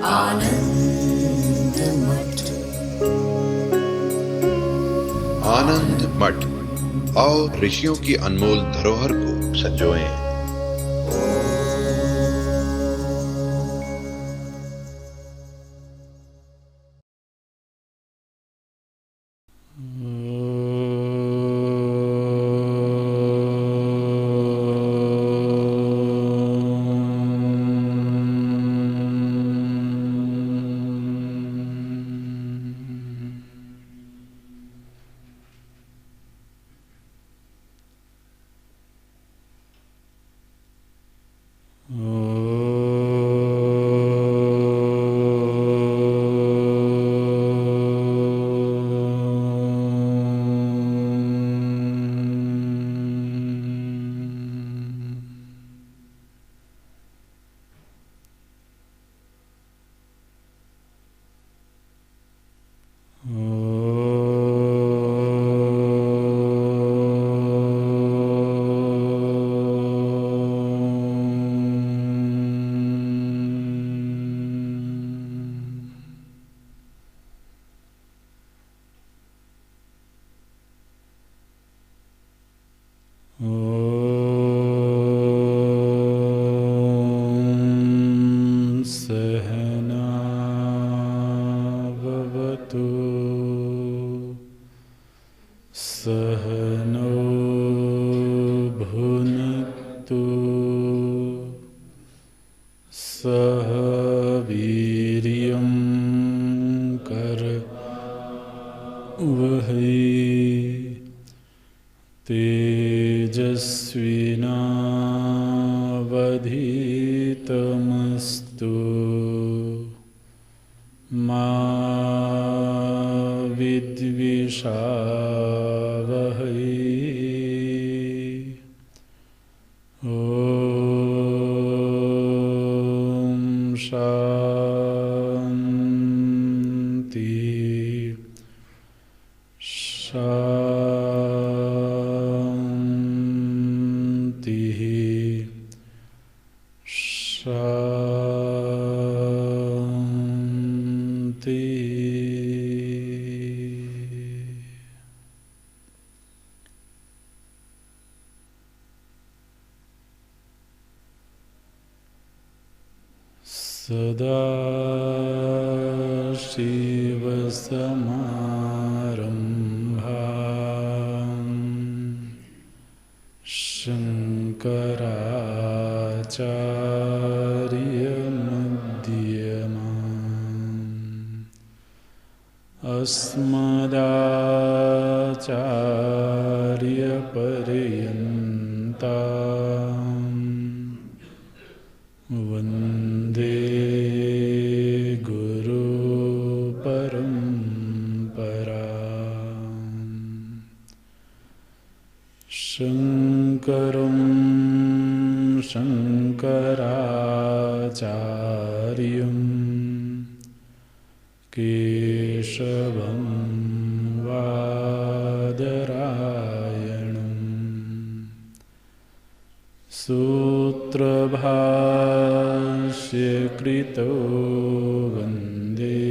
आनंद मठ। आनंद मठ और ऋषियों की अनमोल धरोहर को संजोएं। सहनो भुनक्तु सह वीर्यं करवावहै तेजस्विनावधीतमस्तु मा विद्विषावहै। ॐ शान्ति शान्ति शान्ति। सदाशिवसमारम्भां शङ्कराचार्यमध्यमाम् अस्मदाचार्यपर्यन्तां वन्दे गुरुपरम्पराम्। शङ्करं शङ्कराचार्यं केशवं वादरायणं सूत्रभाष्यकृतो वन्दे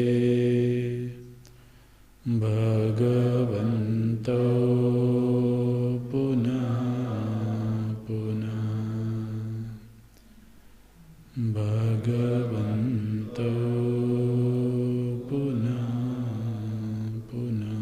भगवन्तो पुनः पुनः भगवन्तो पुनः पुनः।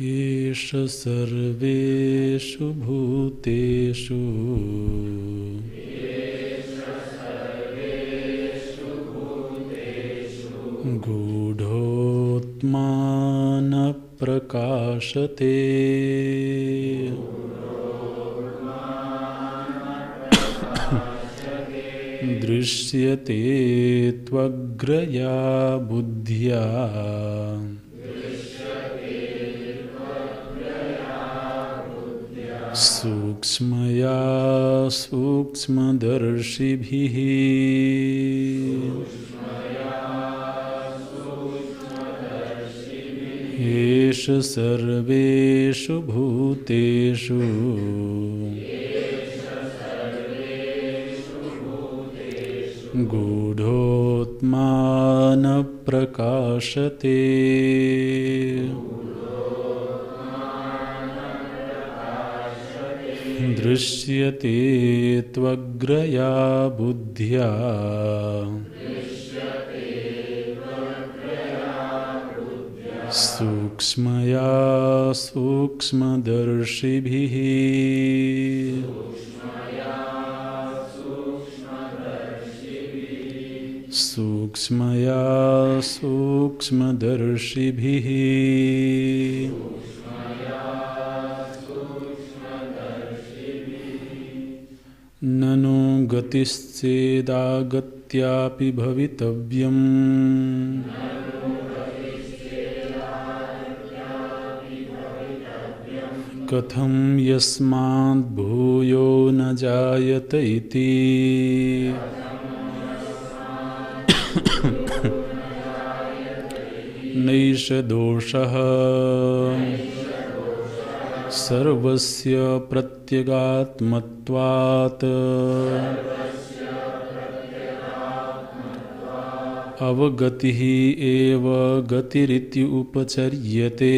एष सर्वेषु भूतेषु गूढोत्मानप्रकाशते दृश्यते त्वग्रया बुद्ध्या सूक्ष्मया सूक्ष्मदर्शिभिः एष सर्वेषु भूतेषु गूढोत्मान प्रकाशते दृश्यते त्वग्रया बुद्ध्या सूक्ष्मया सूक्ष्मदर्शिभिः सूक्ष्मया सूक्ष्मदर्शिभिः ननु गतिश्चेदागत्यापि भवितव्यम् कथं यस्माद् भूयो न जायत इति नैष दोषः सर्वस्य प्रत्यगात्मत्वात् अवगतिः एव गतिरिति उपचर्यते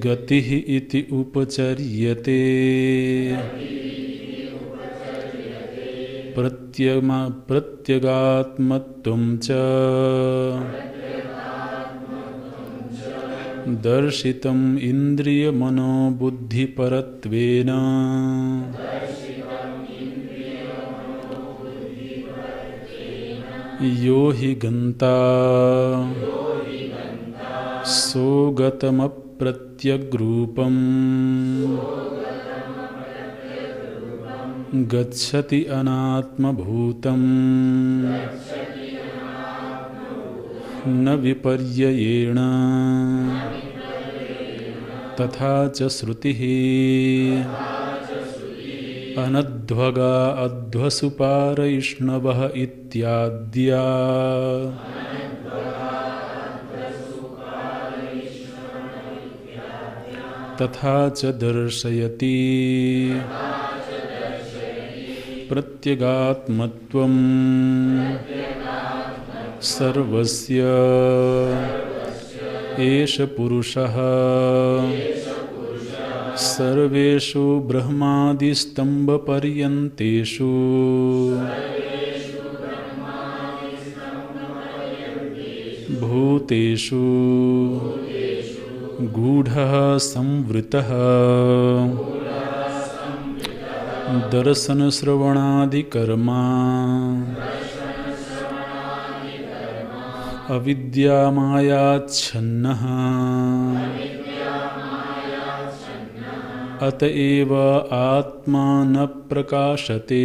गतिः इति उपचर्यते प्रत्यगात्मत्वं च दर्शितम् इन्द्रियमनोबुद्धिपरत्वेन यो हि गन्ता सोगतमप्रत्यग्रूपम् गच्छति अनात्मभूतम् न विपर्ययेण तथा च श्रुतिः अनध्वगा अध्वसुपारैष्णवः इत्याद्या तथा च दर्शयति प्रत्यगात्मत्वं सर्वस्य एष पुरुषः सर्वेषु ब्रह्मादिस्तम्भपर्यन्तेषु भूतेषु गूढः संवृतः दर्शनश्रवणादिकर्मा अविद्यामायाच्छन्नः अतएव आत्मा न प्रकाशते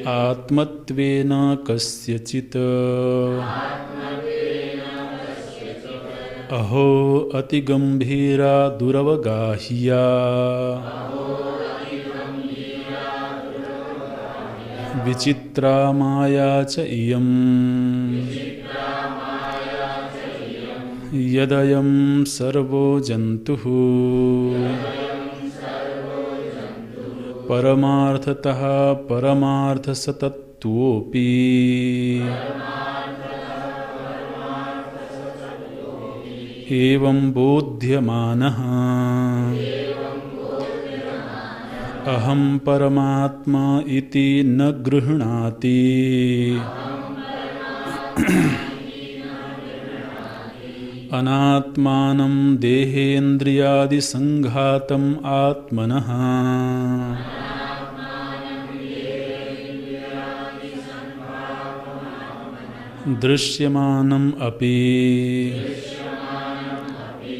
आत्मत्वेन कस्यचित् अहो अतिगंभीरा दुरवगाह्या विचित्रा माया च इयम् यदयं सर्वो जन्तुः परमार्थतः परमार्थसतत्वोऽपि एवं बोध्यमानः अहं परमात्मा इति न गृह्णाति अनात्मानं देहेन्द्रियादिसंघातम् आत्मनः दृश्यमानम् अपि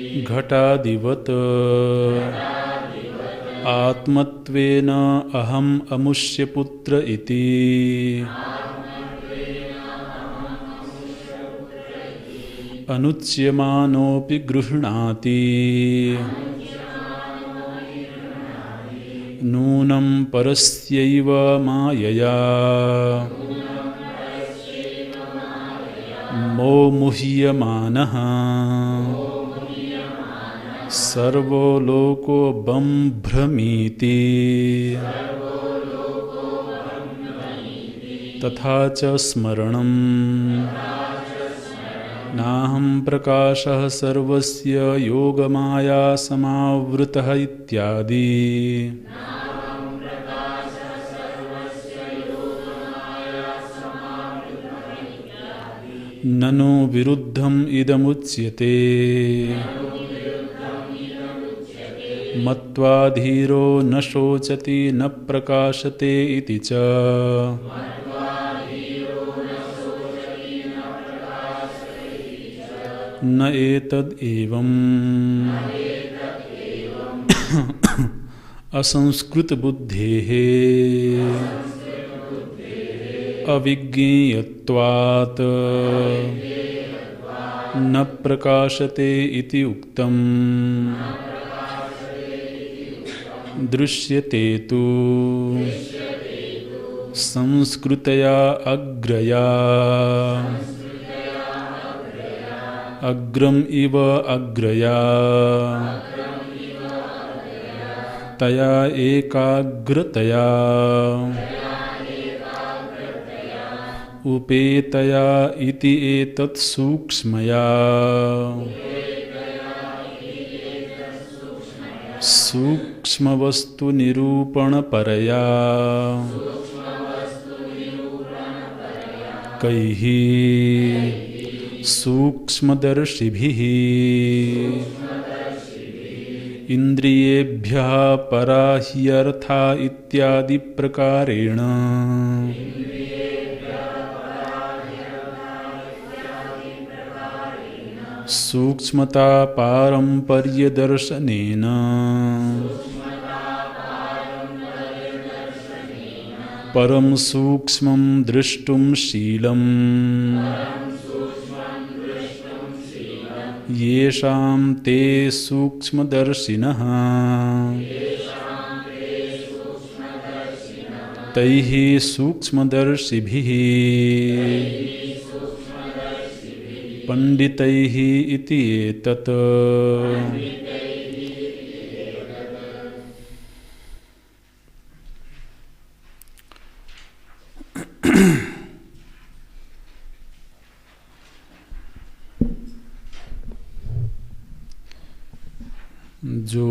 घटादिवत् आत्मत्वेन अहम् अमुष्यपुत्र इति अनुच्यमानोऽपि गृह्णाति नूनं परस्यैव मायया मोमुह्यमानः सर्वो लोको बम्भ्रमीति तथा च स्मरणम् नाहं प्रकाशः सर्वस्य योगमाया समावृतः इत्यादि ननु विरुद्धम् इदमुच्यते मत्वा धीरो न शोचति न प्रकाशते इति च न एतद् एवम् असंस्कृत बुद्धेः अविज्ञेयत्वात् न प्रकाशते इति उक्तम् दृश्यते तु संस्कृतया अग्रया अग्रम इव अग्रया तया एकाग्रतया उपेतया इति एतत् सूक्ष्मया सूक्ष्मवस्तुनिरूपणपरया कैः सूक्ष्मदर्शिभिः इन्द्रियेभ्यः परा ह्यर्था इत्यादि प्रकारेण सूक्ष्मता पारम्पर्यदर्शनेन परं सूक्ष्मं द्रष्टुं शीलम् येषां ते सूक्ष्मदर्शिनः तैः सूक्ष्मदर्शिभिः पंडितैः इति एतत् जो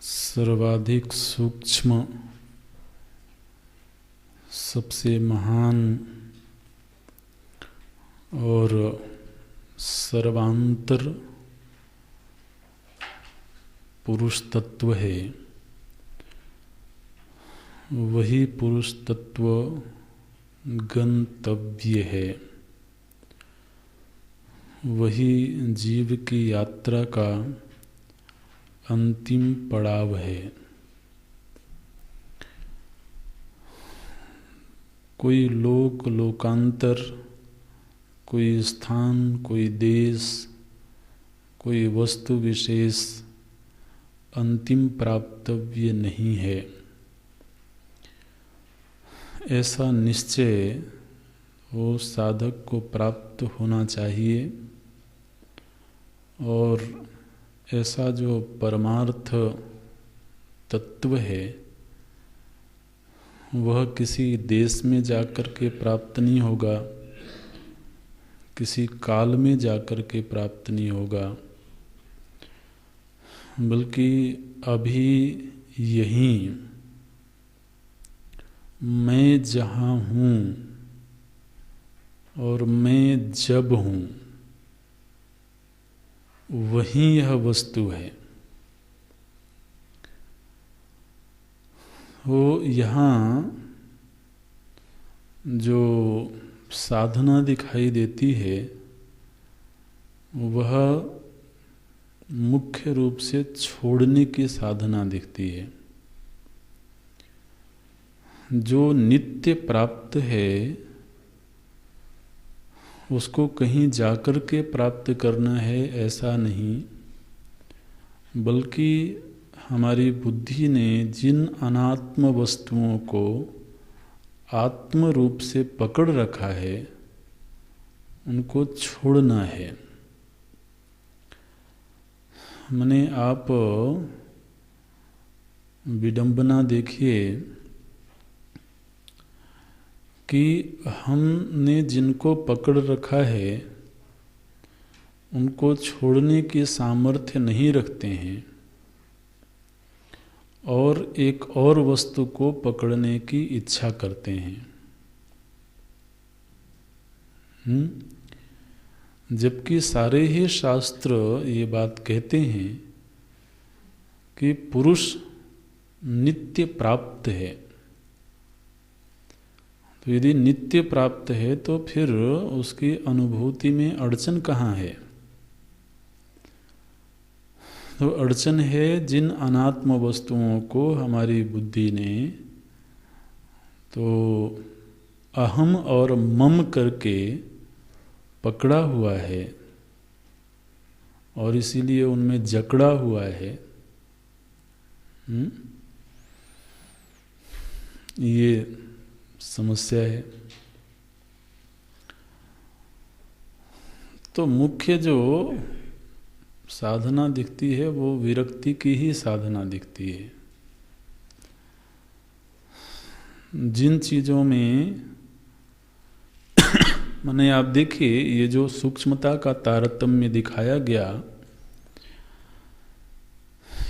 सर्वाधिक सूक्ष्म सबसे महान और सर्वांतर पुरुष तत्व है, वही पुरुष तत्व गंतव्य है, वही जीव की यात्रा का अंतिम पड़ाव है। कोई लोक लोकांतर, कोई स्थान, कोई देश, कोई वस्तु विशेष अंतिम प्राप्तव्य नहीं है, ऐसा निश्चय वो साधक को प्राप्त होना चाहिए। और ऐसा जो परमार्थ तत्व है वह किसी देश में जाकर के प्राप्त नहीं होगा, किसी काल में जाकर के प्राप्त नहीं होगा, बल्कि अभी यहीं मैं जहाँ हूँ और मैं जब हूँ वहीं यह वस्तु है। वो यहाँ जो साधना दिखाई देती है वह मुख्य रूप से छोड़ने की साधना दिखती है। जो नित्य प्राप्त है उसको कहीं जाकर के प्राप्त करना है ऐसा नहीं, बल्कि हमारी बुद्धि ने जिन अनात्म वस्तुओं को आत्म रूप से पकड़ रखा है उनको छोड़ना है। माने आप विडंबना देखिए कि हमने जिनको पकड़ रखा है उनको छोड़ने की सामर्थ्य नहीं रखते हैं और एक और वस्तु को पकड़ने की इच्छा करते हैं। जबकि सारे ही शास्त्र ये बात कहते हैं कि पुरुष नित्य प्राप्त है। तो यदि नित्य प्राप्त है तो फिर उसकी अनुभूति में अड़चन कहाँ है? तो अड़चन है जिन अनात्म वस्तुओं को हमारी बुद्धि ने तो अहम और मम करके पकड़ा हुआ है और इसीलिए उनमें जकड़ा हुआ है। ये समस्या है। तो मुख्य जो साधना दिखती है वो विरक्ति की ही साधना दिखती है। जिन चीज़ों में माने आप देखिए ये जो सूक्ष्मता का तारतम्य दिखाया गया,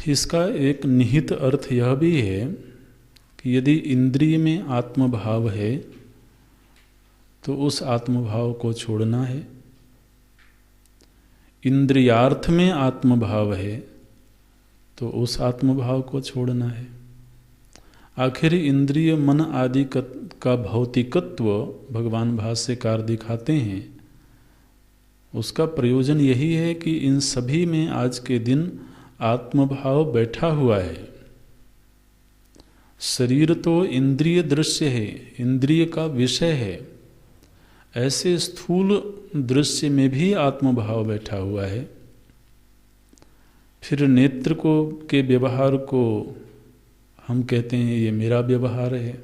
इसका एक निहित अर्थ यह भी है कि यदि इंद्रिय में आत्मभाव है तो उस आत्मभाव को छोड़ना है। इंद्रियार्थ में आत्मभाव है तो उस आत्मभाव को छोड़ना है। आखिर इंद्रिय मन आदि का भौतिकत्व भगवान भाष्यकार दिखाते हैं, उसका प्रयोजन यही है कि इन सभी में आज के दिन आत्मभाव बैठा हुआ है। शरीर तो इंद्रिय दृश्य है, इंद्रिय का विषय है। ऐसे स्थूल दृश्य में भी आत्मभाव बैठा हुआ है। फिर नेत्र को के व्यवहार को हम कहते हैं ये मेरा व्यवहार है,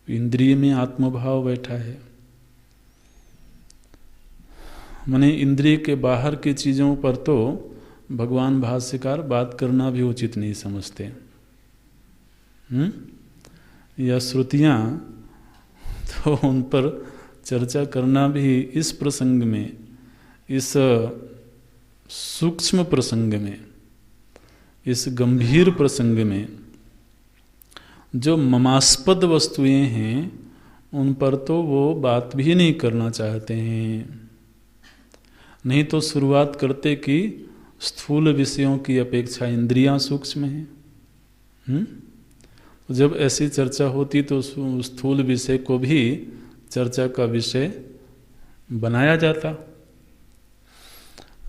इंद्रिय में आत्मभाव बैठा है। माने इंद्रिय के बाहर की चीज़ों पर तो भगवान भाष्यकार बात करना भी उचित नहीं समझते। या श्रुतियाँ तो उन पर चर्चा करना भी इस प्रसंग में, इस सूक्ष्म प्रसंग में, इस गंभीर प्रसंग में जो ममास्पद वस्तुएं हैं उन पर तो वो बात भी नहीं करना चाहते हैं। नहीं तो शुरुआत करते कि स्थूल विषयों की अपेक्षा इंद्रियां सूक्ष्म हैं। तो जब ऐसी चर्चा होती तो स्थूल विषय को भी चर्चा का विषय बनाया जाता,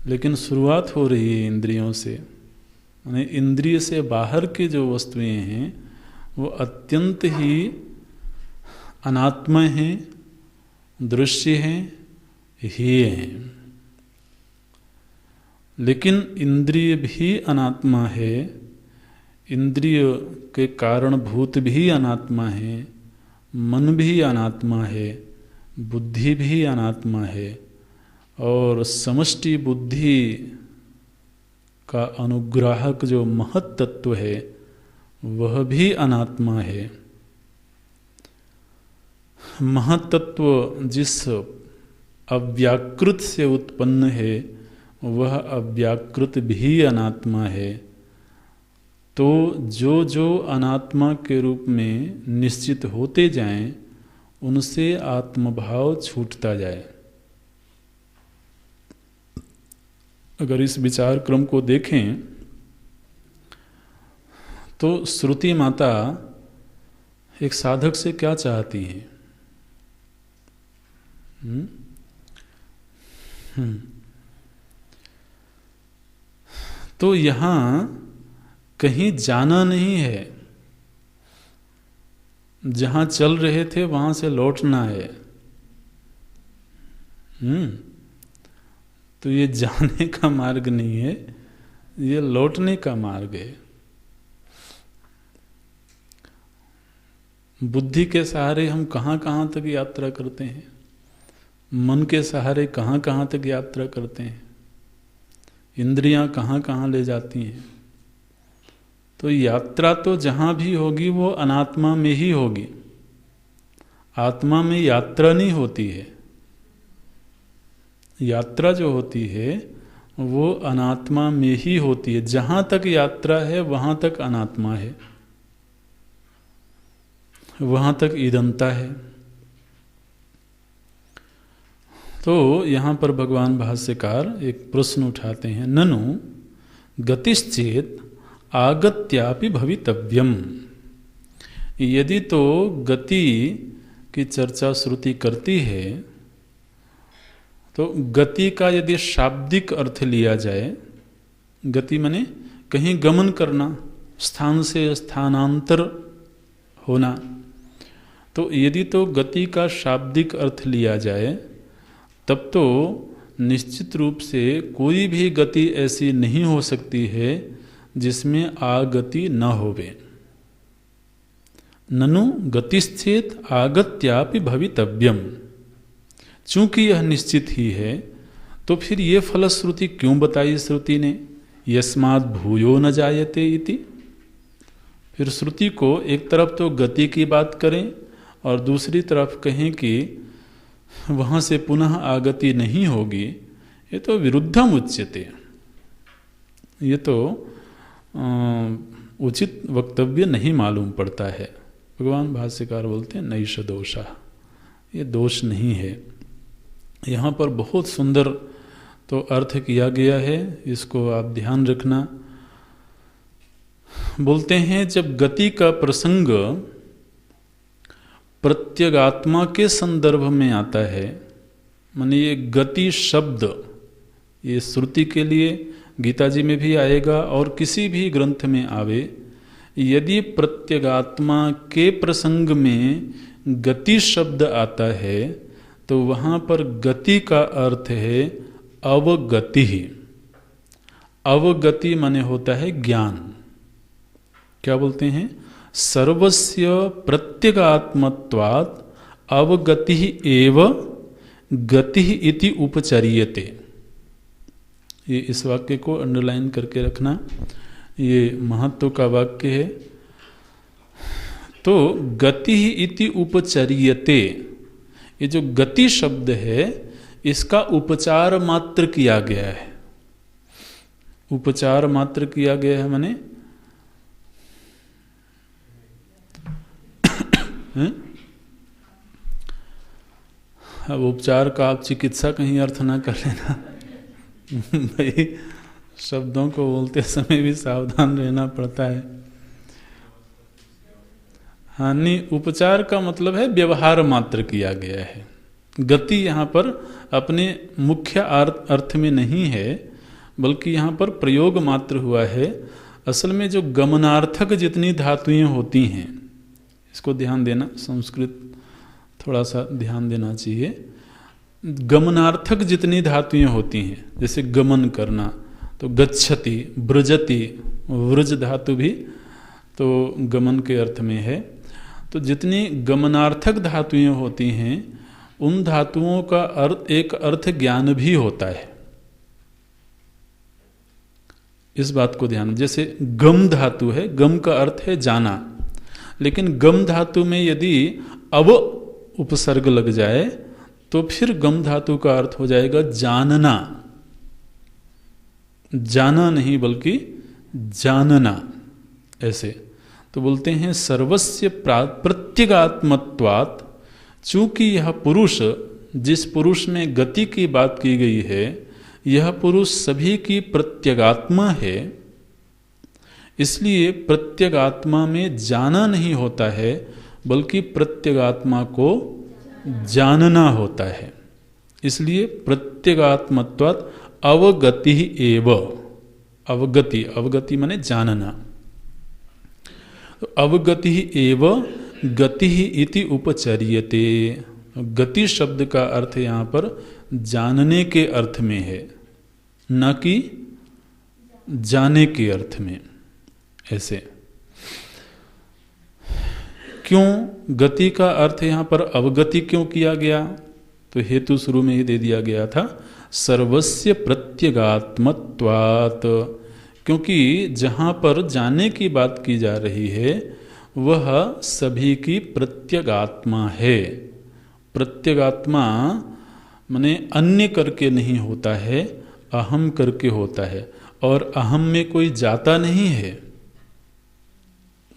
लेकिन शुरुआत हो रही है इंद्रियों से। यानी इंद्रिय से बाहर की जो वस्तुएं हैं वो अत्यंत ही अनात्मा हैं, दृश्य हैं, हेय हैं। लेकिन इंद्रिय भी अनात्मा है, इंद्रिय के कारणभूत भी अनात्मा है, मन भी अनात्मा है, बुद्धि भी अनात्मा है और समष्टि बुद्धि का अनुग्राहक जो महत तत्व है वह भी अनात्मा है। महत तत्व जिस अव्याकृत से उत्पन्न है वह अव्याकृत भी अनात्मा है। तो जो जो अनात्मा के रूप में निश्चित होते जाएं उनसे आत्मभाव छूटता जाए। अगर इस विचार क्रम को देखें तो श्रुति माता एक साधक से क्या चाहती हैं? तो यहाँ कहीं जाना नहीं है, जहाँ चल रहे थे वहाँ से लौटना है। तो ये जाने का मार्ग नहीं है, ये लौटने का मार्ग है। बुद्धि के सहारे हम कहाँ कहाँ तक यात्रा करते हैं, मन के सहारे कहाँ कहाँ तक यात्रा करते हैं, इंद्रियां कहाँ कहाँ ले जाती हैं। तो यात्रा तो जहाँ भी होगी वो अनात्मा में ही होगी, आत्मा में यात्रा नहीं होती है। यात्रा जो होती है वो अनात्मा में ही होती है। जहाँ तक यात्रा है वहाँ तक अनात्मा है, वहाँ तक ईदंता है। तो यहाँ पर भगवान भाष्यकार एक प्रश्न उठाते हैं, ननु गतिश्चेत आगत्यापि भवितव्यम। यदि तो गति की चर्चा श्रुति करती है तो गति का यदि शाब्दिक अर्थ लिया जाए, गति माने कहीं गमन करना, स्थान से स्थानांतर होना, तो यदि तो गति का शाब्दिक अर्थ लिया जाए तब तो निश्चित रूप से कोई भी गति ऐसी नहीं हो सकती है जिसमें आगति न होवे। ननु गतिश्चेत आगत्यापि भवितव्यम। चूंकि यह निश्चित ही है तो फिर ये फलश्रुति क्यों बताई श्रुति ने, यस्मात् भूयो न जायते इति। फिर श्रुति को एक तरफ तो गति की बात करें और दूसरी तरफ कहें कि वहाँ से पुनः आगति नहीं होगी, ये तो विरुद्धम उच्यते, ये तो उचित वक्तव्य नहीं मालूम पड़ता है। भगवान भाष्यकार बोलते हैं नैष दोषा, ये दोष नहीं है। यहाँ पर बहुत सुंदर तो अर्थ किया गया है, इसको आप ध्यान रखना। बोलते हैं जब गति का प्रसंग प्रत्यगात्मा के संदर्भ में आता है, माने ये गति शब्द ये श्रुति के लिए गीता जी में भी आएगा और किसी भी ग्रंथ में आवे, यदि प्रत्यगात्मा के प्रसंग में गति शब्द आता है तो वहाँ पर गति का अर्थ है अवगति ही। अवगति माने होता है ज्ञान। क्या बोलते हैं, सर्वस्य प्रत्यगात्मत्वात् अवगति एव गति इति उपचर्यते। ये इस वाक्य को अंडरलाइन करके रखना, ये महत्व का वाक्य है। तो गति इति उपचर्यते, ये जो गति शब्द है इसका उपचार मात्र किया गया है। उपचार मात्र किया गया है माने अब उपचार का आप चिकित्सा कहीं अर्थ ना कर लेना भाई, शब्दों को बोलते समय भी सावधान रहना पड़ता है। हाँ नहीं, उपचार का मतलब है व्यवहार मात्र किया गया है। गति यहाँ पर अपने मुख्य अर्थ में नहीं है, बल्कि यहाँ पर प्रयोग मात्र हुआ है। असल में जो गमनार्थक जितनी धातुएं होती हैं, इसको ध्यान देना, संस्कृत थोड़ा सा ध्यान देना चाहिए। गमनार्थक जितनी धातुएं होती हैं, जैसे गमन करना तो गच्छति, व्रजति, व्रज धातु भी तो गमन के अर्थ में है। तो जितनी गमनार्थक धातुएं होती हैं उन धातुओं का अर्थ एक अर्थ ज्ञान भी होता है। इस बात को ध्यान, जैसे गम धातु है, गम का अर्थ है जाना, लेकिन गम धातु में यदि अव उपसर्ग लग जाए तो फिर गम धातु का अर्थ हो जाएगा जानना। जाना नहीं बल्कि जानना, ऐसे। तो बोलते हैं सर्वस्य प्रत्यगात्मत्वात्, चूंकि यह पुरुष, जिस पुरुष में गति की बात की गई है, यह पुरुष सभी की प्रत्यगात्मा है, इसलिए प्रत्यगात्मा में जाना नहीं होता है बल्कि प्रत्यगात्मा को जानना होता है। इसलिए प्रत्यगात्मत्वात् अवगति एव, अवगति, अवगति माने जानना। तो अवगति एव गति इति उपचर्यते। गति शब्द का अर्थ यहाँ पर जानने के अर्थ में है, न कि जाने के अर्थ में। ऐसे क्यों गति का अर्थ यहाँ पर अवगति क्यों किया गया? तो हेतु शुरू में ही दे दिया गया था, सर्वस्य प्रत्यगात्मत्वात्। क्योंकि जहाँ पर जाने की बात की जा रही है वह सभी की प्रत्यगात्मा है। प्रत्यगात्मा माने अन्य करके नहीं होता है, अहम करके होता है। और अहम में कोई जाता नहीं है।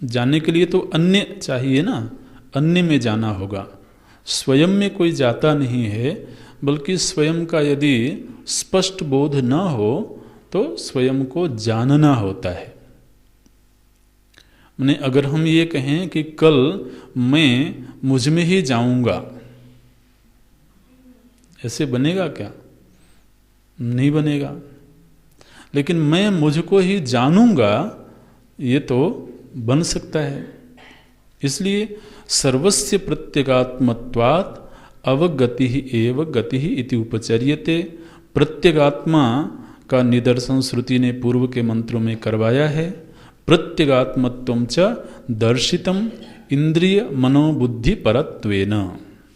जाने के लिए तो अन्य चाहिए ना, अन्य में जाना होगा। स्वयं में कोई जाता नहीं है, बल्कि स्वयं का यदि स्पष्ट बोध न हो तो स्वयं को जानना होता है। माने अगर हम ये कहें कि कल मैं मुझ में ही जाऊंगा, ऐसे बनेगा क्या? नहीं बनेगा। लेकिन मैं मुझको ही जानूंगा, ये तो बन सकता है। इसलिए सर्वस्य प्रत्यगात्मत्वात् अवगति एव गति इति उपचर्यते। प्रत्यगात्मा का निदर्शन श्रुति ने पूर्व के मंत्रों में करवाया है। प्रत्यगात्मत्वं च दर्शितम इंद्रिय मनोबुद्धि परत्वेन।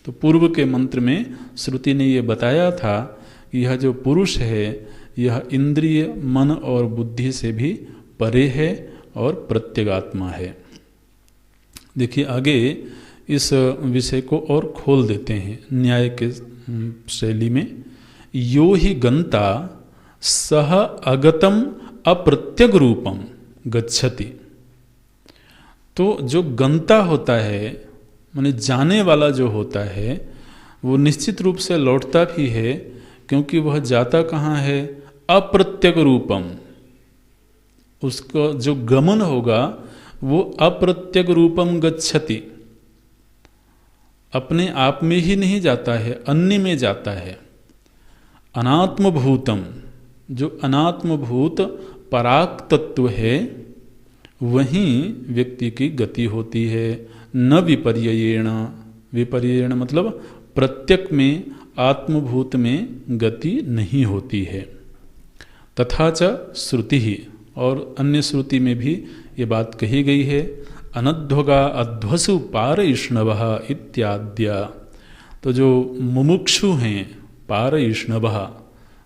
तो पूर्व के मंत्र में श्रुति ने ये बताया था कि यह जो पुरुष है यह इंद्रिय मन और बुद्धि से भी परे है और प्रत्यगात्मा है। देखिए आगे इस विषय को और खोल देते हैं न्याय के शैली में। यो ही गंता सह अगतम अप्रत्यग रूपम गच्छति। तो जो गंता होता है माने जाने वाला जो होता है वो निश्चित रूप से लौटता भी है, क्योंकि वह जाता कहाँ है? अप्रत्यग रूपम। उसका जो गमन होगा वो अप्रत्यग रूपम गच्छति, अपने आप में ही नहीं जाता है, अन्य में जाता है। अनात्मभूतम, जो अनात्मभूत पराक तत्व है वहीं व्यक्ति की गति होती है। न विपर्ययेण, विपर्ययेण मतलब प्रत्यक में आत्मभूत में गति नहीं होती है। तथा च श्रुति ही, और अन्य श्रुति में भी ये बात कही गई है, अनध्वगा अध्वसु पारयिष्णवः इत्याद्या। तो जो मुमुक्षु हैं, पारयिष्णवः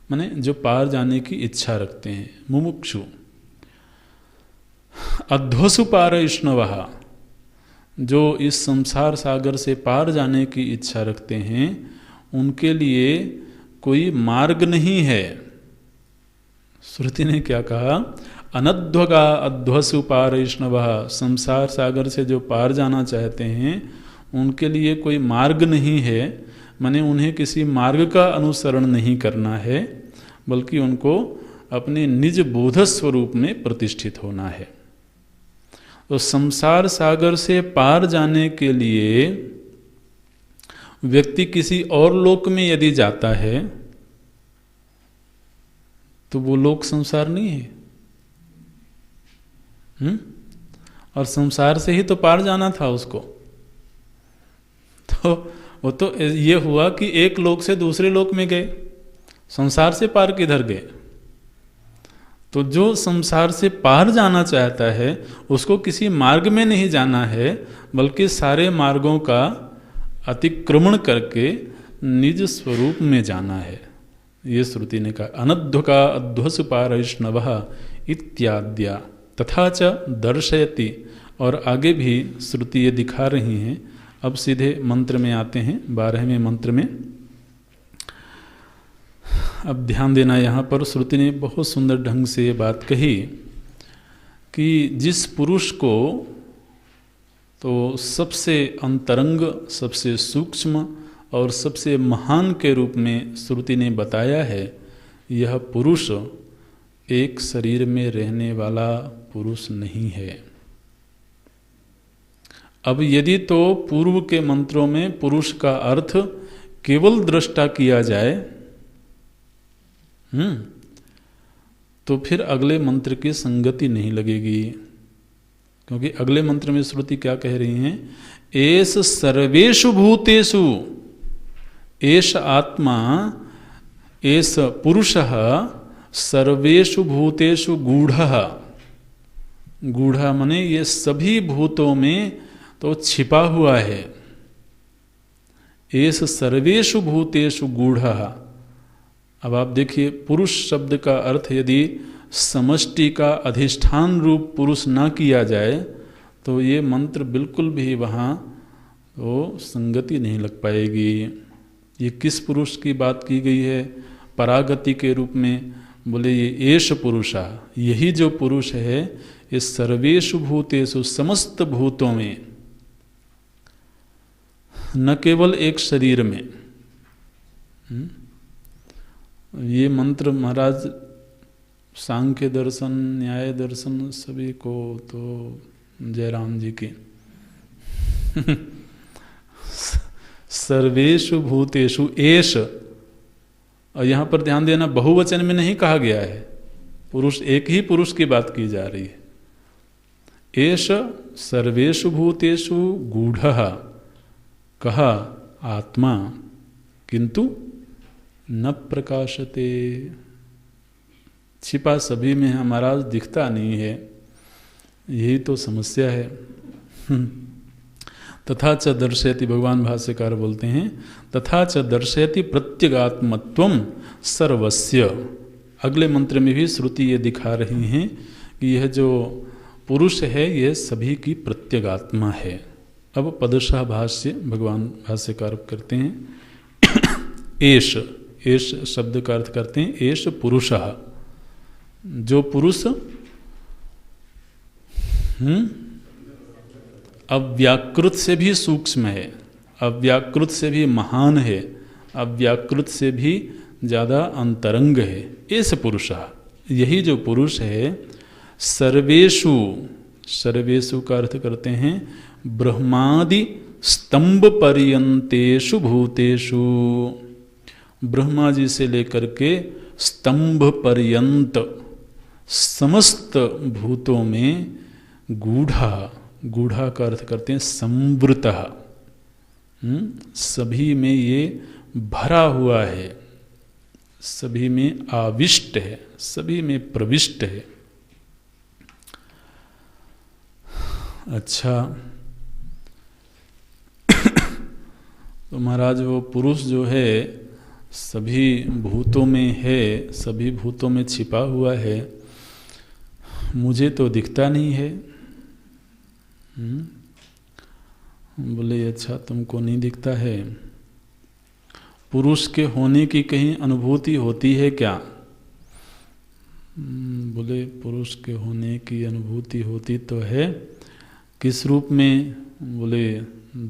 माने जो पार जाने की इच्छा रखते हैं, मुमुक्षु। अध्वसु पारयिष्णवः, जो इस संसार सागर से पार जाने की इच्छा रखते हैं, उनके लिए कोई मार्ग नहीं है। श्रुति ने क्या कहा? अनध्वगा अध्वसु पारयिष्णवः, संसार सागर से जो पार जाना चाहते हैं उनके लिए कोई मार्ग नहीं है। माने उन्हें किसी मार्ग का अनुसरण नहीं करना है, बल्कि उनको अपने निज बोध स्वरूप में प्रतिष्ठित होना है। तो संसार सागर से पार जाने के लिए व्यक्ति किसी और लोक में यदि जाता है तो वो लोक संसार नहीं है। और संसार से ही तो पार जाना था उसको। तो वो तो ये हुआ कि एक लोक से दूसरे लोक में गए, संसार से पार किधर गए? तो जो संसार से पार जाना चाहता है उसको किसी मार्ग में नहीं जाना है, बल्कि सारे मार्गों का अतिक्रमण करके निज स्वरूप में जाना है। ये श्रुति ने कहा, अनध्वका अध्वसु पारयिष्णवः इत्याद्या तथा च दर्शयति। और आगे भी श्रुति ये दिखा रही हैं। अब सीधे मंत्र में आते हैं, 12वें मंत्र में। अब ध्यान देना, यहाँ पर श्रुति ने बहुत सुंदर ढंग से ये बात कही कि जिस पुरुष को तो सबसे अंतरंग, सबसे सूक्ष्म और सबसे महान के रूप में श्रुति ने बताया है, यह पुरुष एक शरीर में रहने वाला पुरुष नहीं है। अब यदि तो पूर्व के मंत्रों में पुरुष का अर्थ केवल दृष्टा किया जाए तो फिर अगले मंत्र की संगति नहीं लगेगी, क्योंकि अगले मंत्र में श्रुति क्या कह रही हैं? एष सर्वेषु भूतेषु, एष आत्मा, एष पुरुषः सर्वेषु भूतेषु गूढ़ः। गूढ़ा माने ये सभी भूतों में तो छिपा हुआ है। एष सर्वेषु भूतेषु गूढ़ः। अब आप देखिए, पुरुष शब्द का अर्थ यदि समष्टि का अधिष्ठान रूप पुरुष ना किया जाए तो ये मंत्र बिल्कुल भी वहाँ तो संगति नहीं लग पाएगी। ये किस पुरुष की बात की गई है परागति के रूप में? बोले ये एष पुरुषा, यही जो पुरुष है ये सर्वेषु भूतेषु, समस्त भूतों में, न केवल एक शरीर में। ये मंत्र महाराज सांख्य दर्शन, न्याय दर्शन सभी को तो जयराम जी की सर्वेषु भूतेषु एष, और यहाँ पर ध्यान देना बहुवचन में नहीं कहा गया है, पुरुष एक ही पुरुष की बात की जा रही है। एष सर्वेषु भूतेषु गूढ़ः कहा आत्मा, किंतु न प्रकाशते, छिपा सभी में हमारा दिखता नहीं है। यही तो समस्या है। तथा च दर्शयति, भगवान भाष्यकार बोलते हैं, तथा च दर्शयति प्रत्यगात्मत्वम सर्वस्य। अगले मंत्र में भी श्रुति ये दिखा रही हैं कि यह जो पुरुष है ये सभी की प्रत्यगात्मा है। अब पदशः भाष्य भगवान भाष्यकार करते हैं, एष, एष शब्द का अर्थ करते हैं एष पुरुषः, जो पुरुष अव्याकृत से भी सूक्ष्म है, अव्याकृत से भी महान है, अव्याकृत से भी ज़्यादा अंतरंग है, एष पुरुषः, यही जो पुरुष है सर्वेषु, सर्वेषु का अर्थ करते हैं ब्रह्मादि स्तंभ पर्यंतेषु भूतेषु, ब्रह्मा जी से लेकर के स्तंभ पर्यंत समस्त भूतों में गूढ़ा, गूढ़ा का अर्थ करते हैं संवृतः, सभी में ये भरा हुआ है, सभी में आविष्ट है, सभी में प्रविष्ट है। अच्छा, तो महाराज वो पुरुष जो है सभी भूतों में है, सभी भूतों में छिपा हुआ है, मुझे तो दिखता नहीं है। बोले अच्छा, तुमको नहीं दिखता है? पुरुष के होने की कहीं अनुभूति होती है क्या? बोले पुरुष के होने की अनुभूति होती तो है। किस रूप में? बोले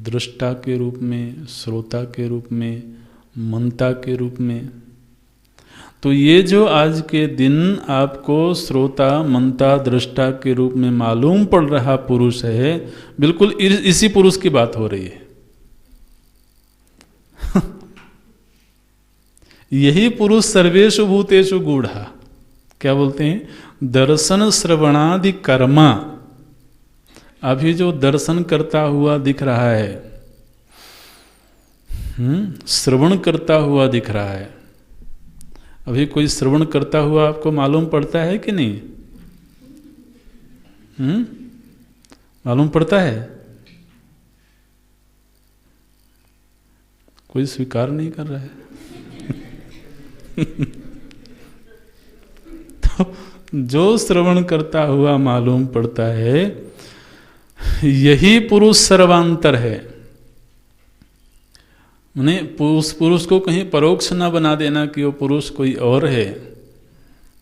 दृष्टा के रूप में, श्रोता के रूप में, मनता के रूप में। तो ये जो आज के दिन आपको श्रोता, मनता, दृष्टा के रूप में मालूम पड़ रहा पुरुष है, बिल्कुल इसी पुरुष की बात हो रही है। यही पुरुष सर्वेषु भूतेषु गूढ़ा, क्या बोलते हैं? दर्शन श्रवणादि कर्मा। अभी जो दर्शन करता हुआ दिख रहा है, श्रवण करता हुआ दिख रहा है, अभी कोई श्रवण करता हुआ आपको मालूम पड़ता है कि नहीं? मालूम पड़ता है? कोई स्वीकार नहीं कर रहा है। तो जो श्रवण करता हुआ मालूम पड़ता है, यही पुरुष सर्वांतर है। उन्हें पुरुष को कहीं परोक्ष न बना देना कि वो पुरुष कोई और है।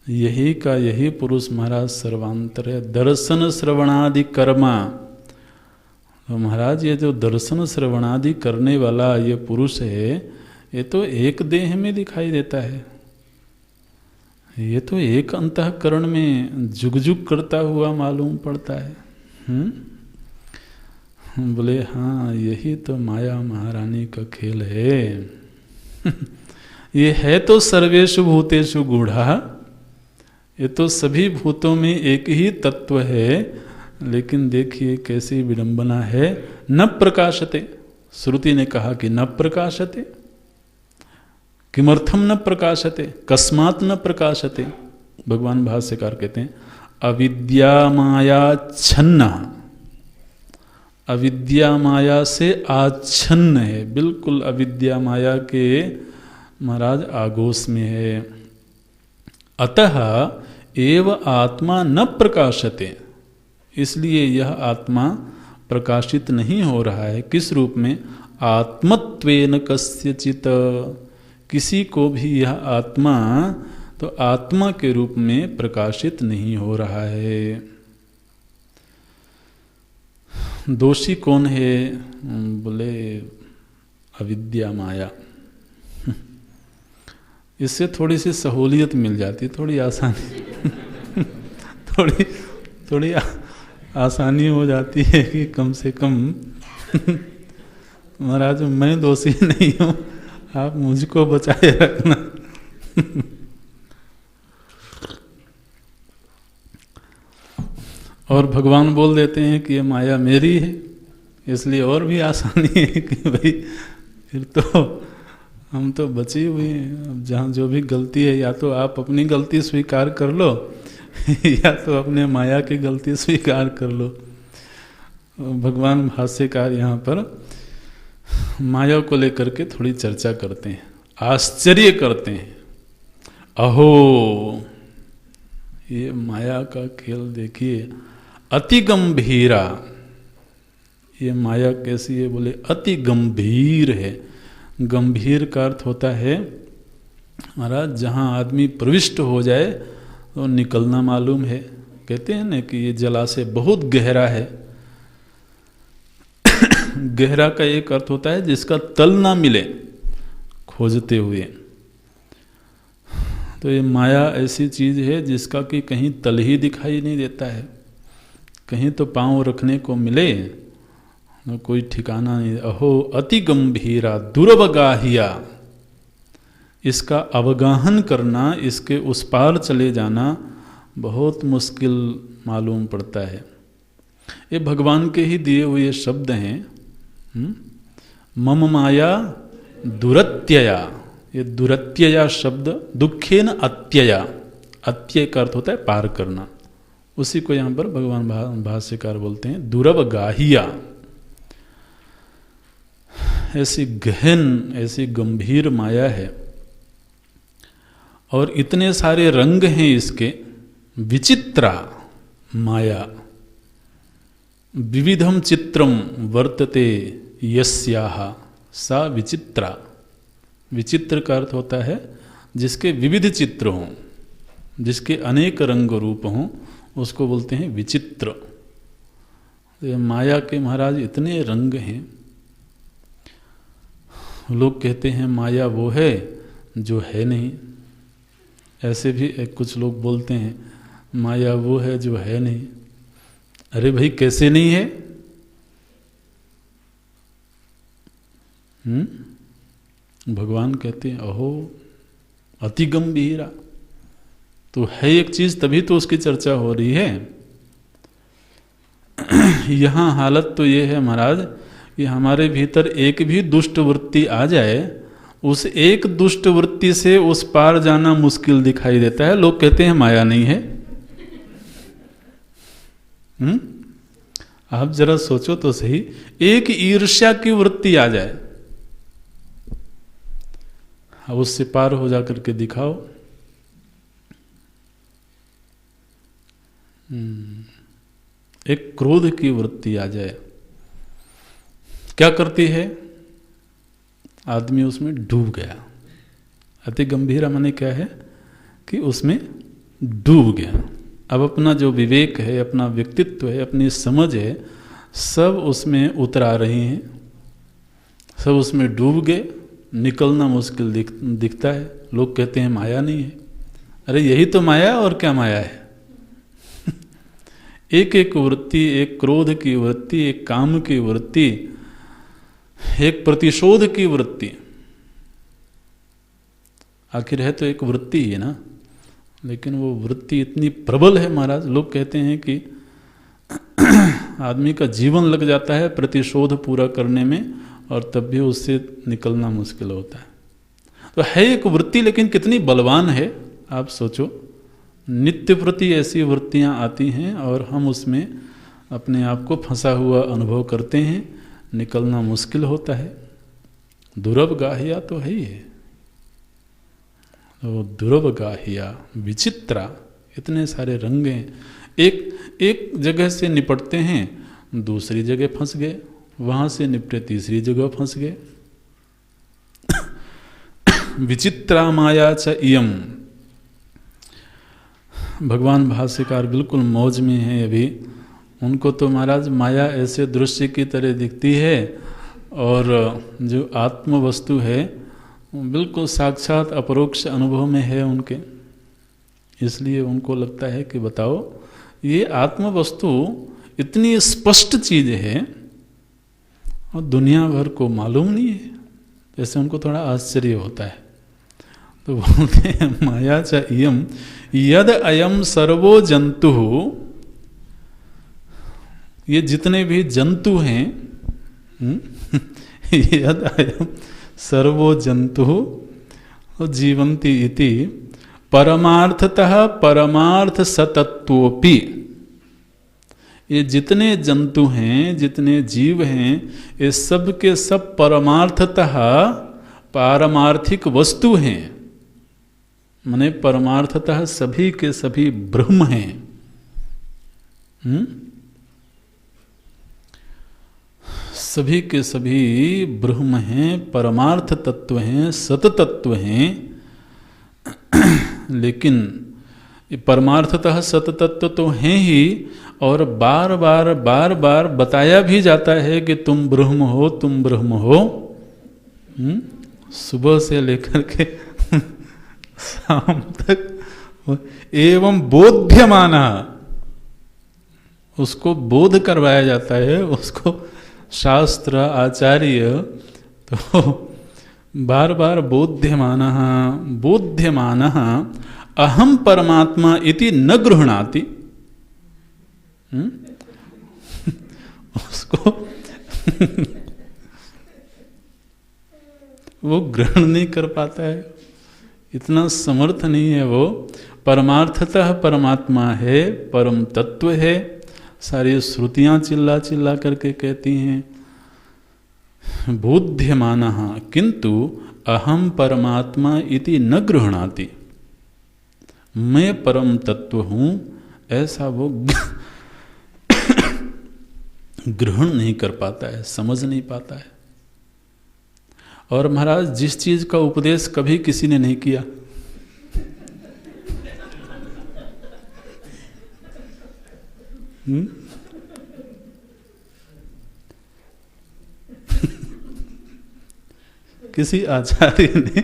यही का यही पुरुष महाराज सर्वांतर है। दर्शन श्रवणादि कर्मा। तो महाराज ये जो दर्शन श्रवणादि करने वाला ये पुरुष है, ये तो एक देह में दिखाई देता है। ये तो एक अंतःकरण में जुग जुग करता हुआ मालूम पड़ता है। बोले हाँ, यही तो माया महारानी का खेल है। ये है तो सर्वेषु भूतेषु गूढ़ा, ये तो सभी भूतों में एक ही तत्व है, लेकिन देखिए कैसी विडंबना है। न प्रकाशते, श्रुति ने कहा कि न प्रकाशते, किमर्थम न प्रकाशते, कस्मात् न प्रकाशते। भगवान भाष्यकार कहते हैं अविद्या माया छन्न, अविद्या माया से आच्छन्न है, बिल्कुल अविद्या माया के महाराज आगोश में है। अतः एव आत्मा न प्रकाशते, इसलिए यह आत्मा प्रकाशित नहीं हो रहा है। किस रूप में? आत्मत्वेन कस्यचित, किसी को भी यह आत्मा तो आत्मा के रूप में प्रकाशित नहीं हो रहा है। दोषी कौन है? बोले अविद्या माया। इससे थोड़ी सी सहूलियत मिल जाती, थोड़ी आसानी थोड़ी आसानी हो जाती है कि कम से कम महाराज मैं दोषी नहीं हूँ, आप मुझको बचाए रखना। और भगवान बोल देते हैं कि ये माया मेरी है, इसलिए और भी आसानी है कि भाई फिर तो हम तो बचे हुए हैं। अब जहाँ जो भी गलती है, या तो आप अपनी गलती स्वीकार कर लो या तो अपने माया की गलती स्वीकार कर लो। भगवान भाष्यकार यहाँ पर माया को लेकर के थोड़ी चर्चा करते हैं, आश्चर्य करते हैं। अहो, ये माया का खेल देखिए, अति गंभीरा। ये माया कैसी है? बोले अति गंभीर है। गंभीर का अर्थ होता है महाराज जहाँ आदमी प्रविष्ट हो जाए तो निकलना मालूम है। कहते हैं ना कि ये जलाशय बहुत गहरा है। गहरा का एक अर्थ होता है जिसका तल ना मिले खोजते हुए। तो ये माया ऐसी चीज है जिसका कि कहीं तल ही दिखाई नहीं देता है, कहीं तो पांव रखने को मिले न कोई ठिकाना नहीं। अहो अति गंभीरा दुर्वगाहिया, इसका अवगाहन करना, इसके उस पार चले जाना बहुत मुश्किल मालूम पड़ता है। ये भगवान के ही दिए हुए शब्द हैं। मम माया दुरत्यया, ये दुरत्यया शब्द दुखेन अत्यया, अत्यय का अर्थ होता है पार करना। उसी को यहाँ पर भगवान भाष्यकार बोलते हैं दुरवगाहिया। ऐसी गहन, ऐसी गंभीर माया है और इतने सारे रंग हैं इसके। विचित्रा माया, विविधम चित्रम वर्तते यस्याह सा विचित्रा। विचित्र का अर्थ होता है जिसके विविध चित्र हों, जिसके अनेक रंग रूप हों, उसको बोलते हैं विचित्र। माया के महाराज इतने रंग हैं। लोग कहते हैं माया वो है जो है नहीं। ऐसे भी कुछ लोग बोलते हैं माया वो है जो है नहीं। अरे भाई कैसे नहीं है? भगवान कहते हैं अहो अति गंभीरा। तो है एक चीज तभी तो उसकी चर्चा हो रही है। यहाँ हालत तो ये है महाराज कि हमारे भीतर एक भी दुष्ट वृत्ति आ जाए, उस एक दुष्ट वृत्ति से उस पार जाना मुश्किल दिखाई देता है। लोग कहते हैं माया नहीं है। आप जरा सोचो तो सही, एक ईर्ष्या की वृत्ति आ जाए, अब उससे पार हो जा करके दिखाओ। एक क्रोध की वृत्ति आ जाए, क्या करती है? आदमी उसमें डूब गया। अति गंभीरा माने क्या है कि उसमें डूब गया। अब अपना जो विवेक है, अपना व्यक्तित्व है, अपनी समझ है, सब उसमें उतरा रही हैं, सब उसमें डूब गए। निकलना मुश्किल दिखता है। लोग कहते हैं माया नहीं है। अरे यही तो माया, और क्या माया है? एक एक वृत्ति, एक क्रोध की वृत्ति, एक काम की वृत्ति, एक प्रतिशोध की वृत्ति, आखिर है तो एक वृत्ति ही ना। लेकिन वो वृत्ति इतनी प्रबल है महाराज, लोग कहते हैं कि आदमी का जीवन लग जाता है प्रतिशोध पूरा करने में और तब भी उससे निकलना मुश्किल होता है। तो है एक वृत्ति, लेकिन कितनी बलवान है आप सोचो। नित्य प्रति ऐसी वृत्तियां आती हैं और हम उसमें अपने आप को फंसा हुआ अनुभव करते हैं, निकलना मुश्किल होता है। दुर्लभ गाहिया तो है ही है, तो दुर्लभ गाहिया विचित्रा, इतने सारे रंग हैं। एक जगह से निपटते हैं, दूसरी जगह फंस गए, वहां से निपटे तीसरी जगह फंस गए। विचित्रा माया च इयम। भगवान भाष्यकार बिल्कुल मौज में हैं अभी। उनको तो महाराज माया ऐसे दृश्य की तरह दिखती है और जो आत्म वस्तु है बिल्कुल साक्षात अपरोक्ष अनुभव में है उनके। इसलिए उनको लगता है कि बताओ ये आत्म वस्तु इतनी स्पष्ट चीज है और दुनिया भर को मालूम नहीं है। जैसे उनको थोड़ा आश्चर्य होता है, तो बोलते हैं माया च इयम यद अयम सर्वो जंतु। ये जितने भी जंतु हैं यद अयम सर्वो जंतु जीवंती इति परमार्थतः परमार्थ सतत्वोपि। ये जितने जंतु हैं, जितने जीव हैं, ये सब के सब परमार्थतः पारमार्थिक वस्तु हैं, माने परमार्थतः सभी के सभी ब्रह्म हैं। सभी के सभी ब्रह्म हैं, परमार्थ तत्व हैं, सत तत्व हैं। लेकिन परमार्थतः सत तत्व तो हैं ही, और बार बार बताया भी जाता है कि तुम ब्रह्म हो, तुम ब्रह्म हो। सुबह से लेकर के शाम तक एवं बोध्यमाना, उसको बोध करवाया जाता है, उसको शास्त्र आचार्य तो बार बार बोध्यमान अहम परमात्मा इति न गृह्णाति। उसको वो ग्रहण नहीं कर पाता है, इतना समर्थ नहीं है वो। परमार्थतः परमात्मा है, परम तत्व है। सारी श्रुतियां चिल्ला चिल्ला करके कहती हैं बोध्यमानः किंतु अहम परमात्मा इति न गृह्णाति। मैं परम तत्व हूं ऐसा वो ग्रहण नहीं कर पाता है, समझ नहीं पाता है। और महाराज जिस चीज का उपदेश कभी किसी ने नहीं किया, किसी आचार्य ने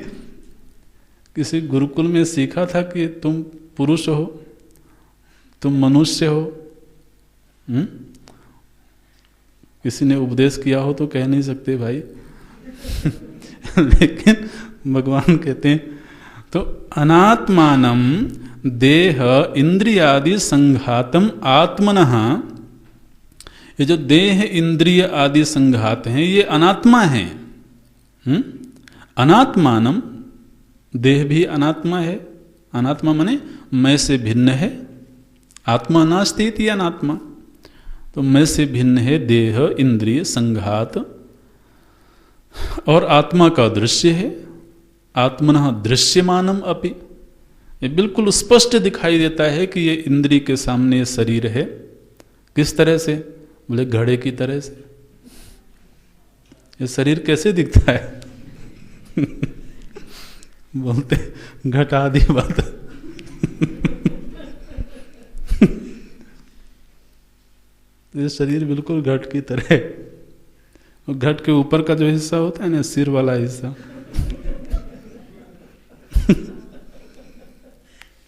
किसी गुरुकुल में सीखा था कि तुम पुरुष हो, तुम मनुष्य हो। किसी ने उपदेश किया हो तो कह नहीं सकते भाई। लेकिन भगवान कहते हैं तो अनात्मानम देह इंद्रियादि संघातम आत्मनः। ये जो देह इंद्रिय आदि संघात हैं ये अनात्मा हैं। अनात्मानम, देह भी अनात्मा है। अनात्मा माने मैं से भिन्न है। आत्मा नास्ति इति अनात्मा, तो मैं से भिन्न है देह इंद्रिय संघात। और आत्मा का दृश्य है, आत्मनः दृश्यमानम अपि। ये बिल्कुल स्पष्ट दिखाई देता है कि ये इंद्रिय के सामने शरीर है। किस तरह से? बोले घड़े की तरह से। ये शरीर कैसे दिखता है? बोलते घटादि बात। ये शरीर बिल्कुल घट की तरह है। घट के ऊपर का जो हिस्सा होता है ना, सिर वाला हिस्सा,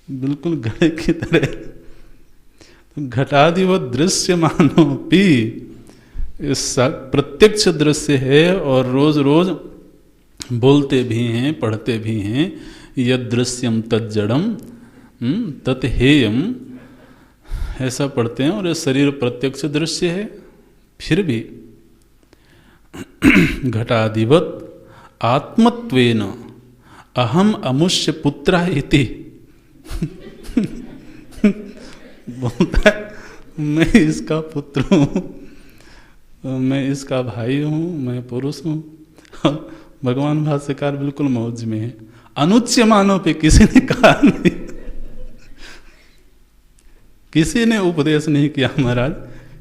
बिल्कुल घड़े की तरह। तो घटादि वो दृश्यमानोपि, प्रत्यक्ष दृश्य है और रोज रोज बोलते भी हैं, पढ़ते भी हैं। यद दृश्यम तज्जड़म तत् हेयम ऐसा पढ़ते हैं, और ये शरीर प्रत्यक्ष दृश्य है। फिर भी घटादिवत आत्मत्वेन अहम अमुष्य पुत्र इति बोलता है मैं इसका पुत्र हूँ, मैं इसका भाई हूँ, मैं पुरुष हूँ। भगवान भाष्यकार बिल्कुल मौज में है। अनुच्य मानव पे किसी ने कहा नहीं, किसी ने उपदेश नहीं किया महाराज,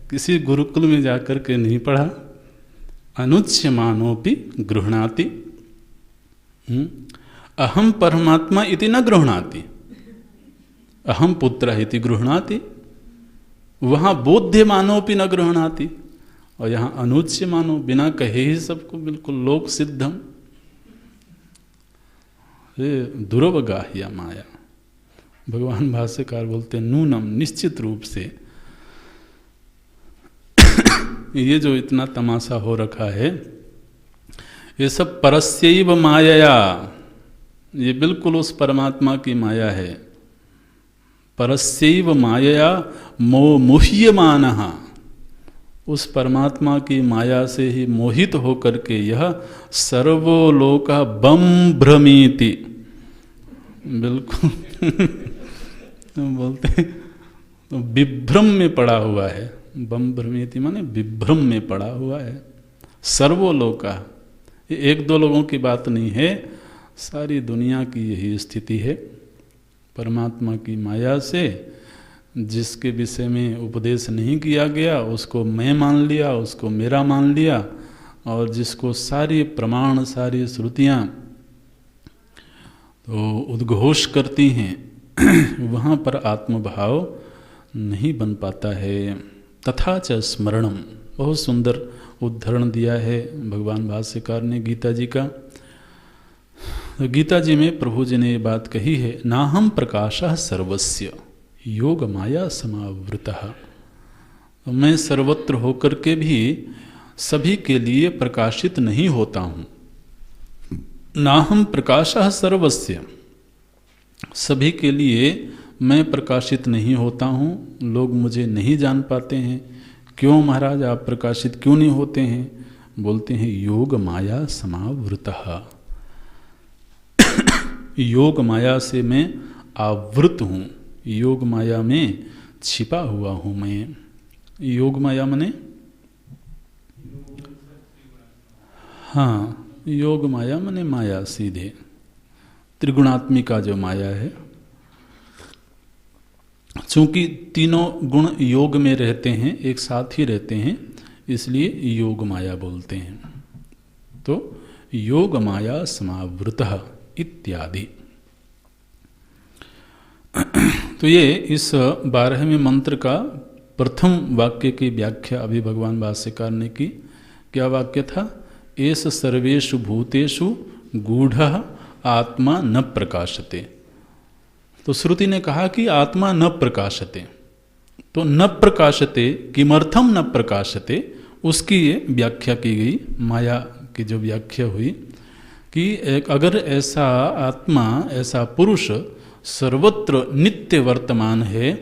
किसी गुरुकुल में जाकर के नहीं पढ़ा। अनुच्य मानोपि गृह्णाति, अहम परमात्मा इति न गृह्णाति, अहम पुत्र इति गृह्णाति। वहां बोध्य मानोपि न गृह्णाति, और यहाँ अनुच्य मानो बिना कहे ही सबको बिल्कुल लोक सिद्धम। दुर्वगाह्या माया। भगवान भाष्यकार बोलते हैं नूनम, निश्चित रूप से ये जो इतना तमाशा हो रखा है ये सब परस्यैव मायया, ये बिल्कुल उस परमात्मा की माया है। परस्यैव मायया मोह्यमानः, उस परमात्मा की माया से ही मोहित होकर के यह सर्वोलोक बम भ्रमीति, बिल्कुल बोलते हैं विभ्रम में पड़ा हुआ है। बम भ्रमीति माने विभ्रम में पड़ा हुआ है। सर्वोलोका, ये एक दो लोगों की बात नहीं है, सारी दुनिया की यही स्थिति है। परमात्मा की माया से जिसके विषय में उपदेश नहीं किया गया उसको मैं मान लिया, उसको मेरा मान लिया, और जिसको सारी प्रमाण सारी श्रुतियाँ तो उद्घोष करती हैं वहाँ पर आत्मभाव नहीं बन पाता है। तथा च स्मरणम, बहुत सुंदर उद्धरण दिया है भगवान भाष्यकार ने गीता जी का। तो गीता जी में प्रभु जी ने ये बात कही है, नाहम प्रकाशः सर्वस्य योग माया समावृतः। मैं सर्वत्र होकर के भी सभी के लिए प्रकाशित नहीं होता हूँ। नाहम प्रकाशः सर्वस्य, सभी के लिए मैं प्रकाशित नहीं होता हूँ। लोग मुझे नहीं जान पाते हैं। क्यों महाराज आप प्रकाशित क्यों नहीं होते हैं? बोलते हैं योग माया समावृतः, योग माया से मैं आवृत हूँ, योग माया में छिपा हुआ हूँ मैं। योग माया मने हाँ, योग माया मने माया सीधे त्रिगुणात्मिका जो माया है। चूंकि तीनों गुण योग में रहते हैं, एक साथ ही रहते हैं, इसलिए योग माया बोलते हैं। तो योग माया समावृतः इत्यादि। तो ये इस 12वें मंत्र का प्रथम वाक्य की व्याख्या अभी भगवान भाष्यकार ने की। क्या वाक्य था? एष सर्वेषु भूतेषु गूढ़ः आत्मा न प्रकाशते। तो श्रुति ने कहा कि आत्मा न प्रकाशते, तो न प्रकाशते किमर्थम न प्रकाशते, उसकी ये व्याख्या की गई। माया की जो व्याख्या हुई कि अगर ऐसा आत्मा, ऐसा पुरुष सर्वत्र नित्य वर्तमान है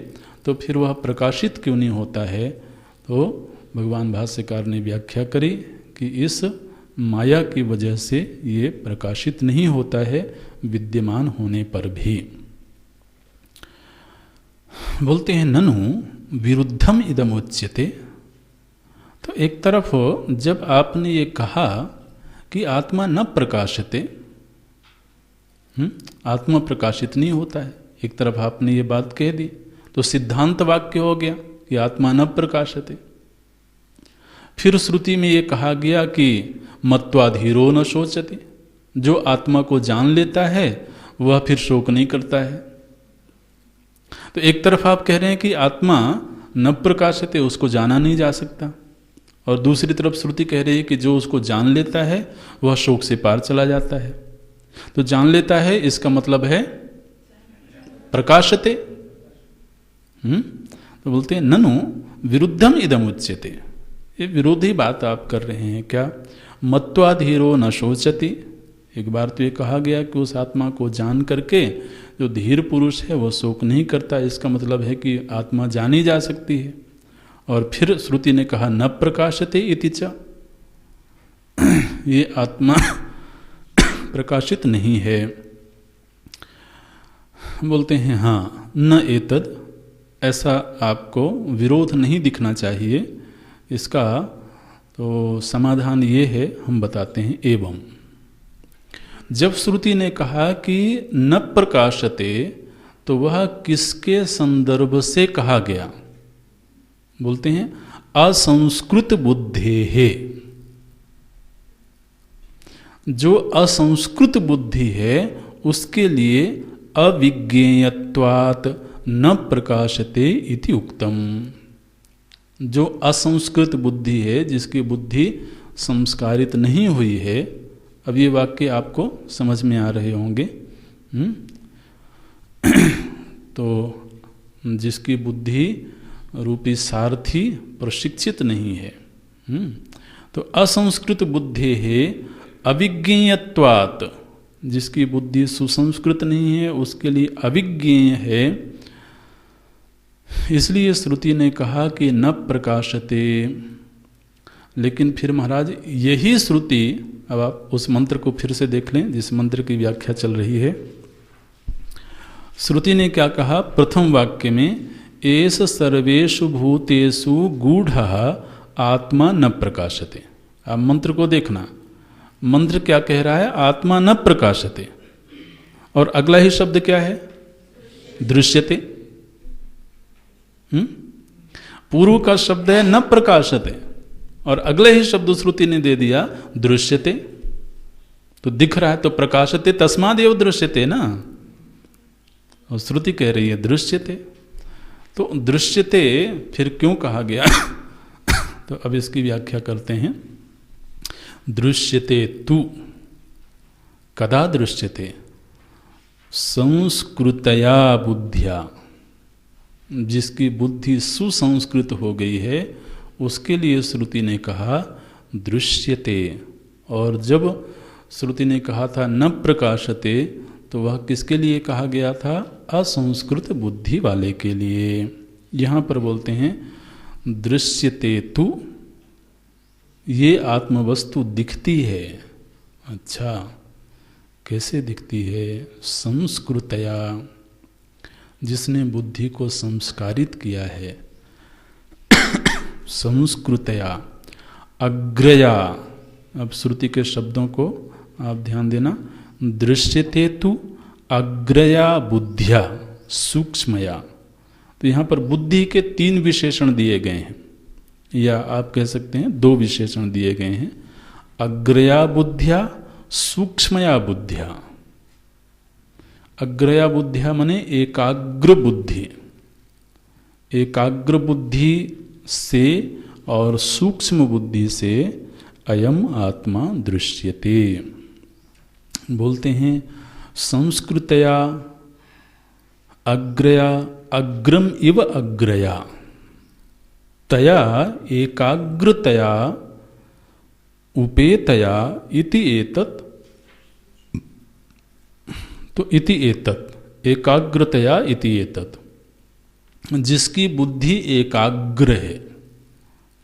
तो फिर वह प्रकाशित क्यों नहीं होता है? तो भगवान भाष्यकार ने व्याख्या करी कि इस माया की वजह से ये प्रकाशित नहीं होता है विद्यमान होने पर भी। बोलते हैं ननु विरुद्धम इदम उच्यते। तो एक तरफ जब आपने ये कहा कि आत्मा न प्रकाशते, आत्मा प्रकाशित नहीं होता है, एक तरफ आपने ये बात कह दी, तो सिद्धांत वाक्य हो गया कि आत्मा न प्रकाशते। फिर श्रुति में ये कहा गया कि मत्वाधीरो न शोचते, जो आत्मा को जान लेता है वह फिर शोक नहीं करता है। तो एक तरफ आप कह रहे हैं कि आत्मा न प्रकाशते, उसको जाना नहीं जा सकता, और दूसरी तरफ श्रुति कह रही है कि जो उसको जान लेता है वह शोक से पार चला जाता है। तो जान लेता है इसका मतलब है प्रकाशते। तो बोलते हैं ननु विरुद्धम इदम उच्यते, ये विरोधी बात आप कर रहे हैं क्या? मत्वाधीरो न शोचति, एक बार तो ये कहा गया कि उस आत्मा को जान करके जो धीर पुरुष है वो शोक नहीं करता, इसका मतलब है कि आत्मा जानी जा सकती है। और फिर श्रुति ने कहा न प्रकाशते इति च, ये आत्मा प्रकाशित नहीं है। बोलते हैं हाँ न एतद, ऐसा आपको विरोध नहीं दिखना चाहिए। इसका तो समाधान ये है, हम बताते हैं। एवं जब श्रुति ने कहा कि न प्रकाशते, तो वह किसके संदर्भ से कहा गया? बोलते हैं असंस्कृत बुद्धे है। जो असंस्कृत बुद्धि है उसके लिए अविज्ञेयत्वात् न प्रकाशते इति उक्तम। जो असंस्कृत बुद्धि है, जिसकी बुद्धि संस्कारित नहीं हुई है, अब ये वाक्य आपको समझ में आ रहे होंगे। तो जिसकी बुद्धि रूपी सारथी प्रशिक्षित नहीं है, तो असंस्कृत बुद्धि है अविज्ञेयत्वात्, जिसकी बुद्धि सुसंस्कृत नहीं है उसके लिए अविज्ञेय है। इसलिए श्रुति ने कहा कि न प्रकाशते। लेकिन फिर महाराज यही श्रुति, अब आप उस मंत्र को फिर से देख लें जिस मंत्र की व्याख्या चल रही है। श्रुति ने क्या कहा? प्रथम वाक्य में एष सर्वेषु भूतेषु गूढ़ः आत्मा न प्रकाशते। अब मंत्र को देखना, मंत्र क्या कह रहा है? आत्मा न प्रकाशते। और अगला ही शब्द क्या है? दृश्यते। पूर्व का शब्द है न प्रकाशते, और अगले ही शब्द श्रुति ने दे दिया दृश्यते। तो दिख रहा है तो प्रकाशते तस्मादेव दृश्यते ना, और श्रुति कह रही है दृश्यते। तो दृश्यते फिर क्यों कहा गया? तो अब इसकी व्याख्या करते हैं। दृश्यते तु कदा दृश्यते? संस्कृतया बुद्धिया, जिसकी बुद्धि सुसंस्कृत हो गई है उसके लिए श्रुति ने कहा दृश्यते। और जब श्रुति ने कहा था न प्रकाशते, तो वह किसके लिए कहा गया था? असंस्कृत बुद्धि वाले के लिए। यहाँ पर बोलते हैं दृश्यते तु, ये आत्मवस्तु दिखती है। अच्छा, कैसे दिखती है? संस्कृतया, जिसने बुद्धि को संस्कारित किया है। संस्कृतया, अग्रया। अब श्रुति के शब्दों को आप ध्यान देना। दृश्यते तु अग्रया बुद्धिया सूक्ष्मया। तो यहाँ पर बुद्धि के 3 विशेषण दिए गए हैं, या आप कह सकते हैं 2 विशेषण दिए गए हैं। अग्रया बुद्धिया, सूक्ष्मया बुद्धिया। अग्रया बुद्धिया माने एकाग्र बुद्धि। एकाग्र बुद्धि से और सूक्ष्म बुद्धि से अयम आत्मा दृश्यते। बोलते हैं संस्कृतया अग्रया, अग्रम इव अग्रया, तया एकाग्रतया उपेतया इति एतत्। तो इति एतत्, एकाग्रतया इति एतत्, जिसकी बुद्धि एकाग्र है।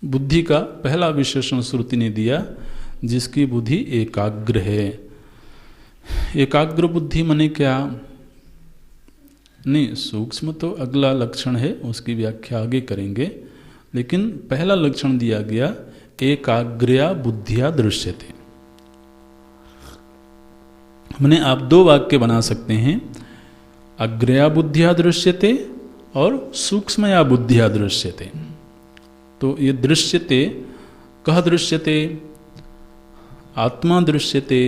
बुद्धि का पहला विशेषण श्रुति ने दिया, जिसकी बुद्धि एकाग्र है। एकाग्र बुद्धि माने क्या? नहीं, सूक्ष्म तो अगला लक्षण है, उसकी व्याख्या आगे करेंगे। लेकिन पहला लक्षण दिया गया एकाग्रया बुद्धिया दृश्यते। माने आप 2 वाक्य बना सकते हैं, अग्रया बुद्धिया दृश्यते और सूक्ष्मया बुद्धिया दृश्यते। तो ये दृश्यते, कह दृश्यते? आत्मा दृश्यते।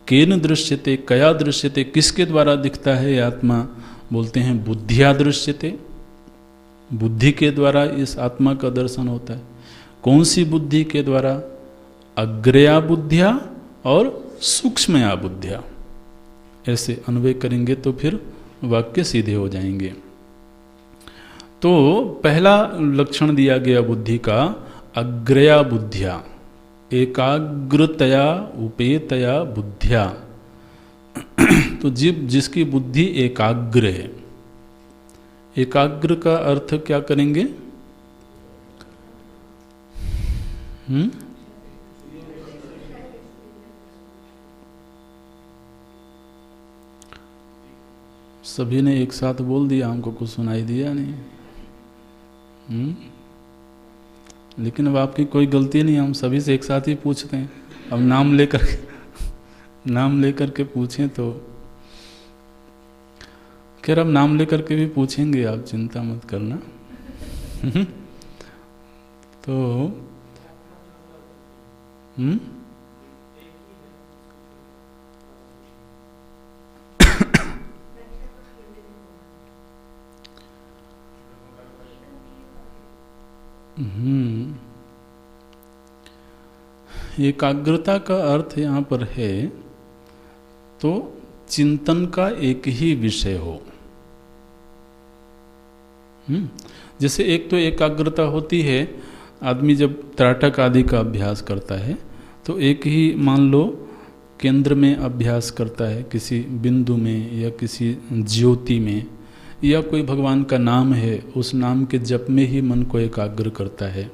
केन दृश्यते, कया दृश्यते, किसके द्वारा दिखता है ये आत्मा? बोलते हैं बुद्धिया दृश्यते। बुद्धि के द्वारा इस आत्मा का दर्शन होता है। कौन सी बुद्धि के द्वारा? अग्रया बुद्धिया और सूक्ष्मया बुद्धिया। ऐसे अन्वय करेंगे तो फिर वाक्य सीधे हो जाएंगे। तो पहला लक्षण दिया गया बुद्धि का अग्रया बुद्धिया, एकाग्रतया उपेतया बुद्धिया। तो जिसकी बुद्धि एकाग्र है, एकाग्र का अर्थ क्या करेंगे? सभी ने एक साथ बोल दिया, हमको कुछ सुनाई दिया नहीं। लेकिन अब आपकी कोई गलती नहीं, हम सभी से एक साथ ही पूछते हैं। अब नाम लेकर के पूछें तो खैर, अब नाम लेकर के भी पूछेंगे, आप चिंता मत करना। तो एकाग्रता का अर्थ यहाँ पर है तो चिंतन का एक ही विषय हो। जैसे एक तो एकाग्रता होती है, आदमी जब त्राटक आदि का अभ्यास करता है तो एक ही मान लो केंद्र में अभ्यास करता है, किसी बिंदु में या किसी ज्योति में, या कोई भगवान का नाम है उस नाम के जप में ही मन को एकाग्र करता है।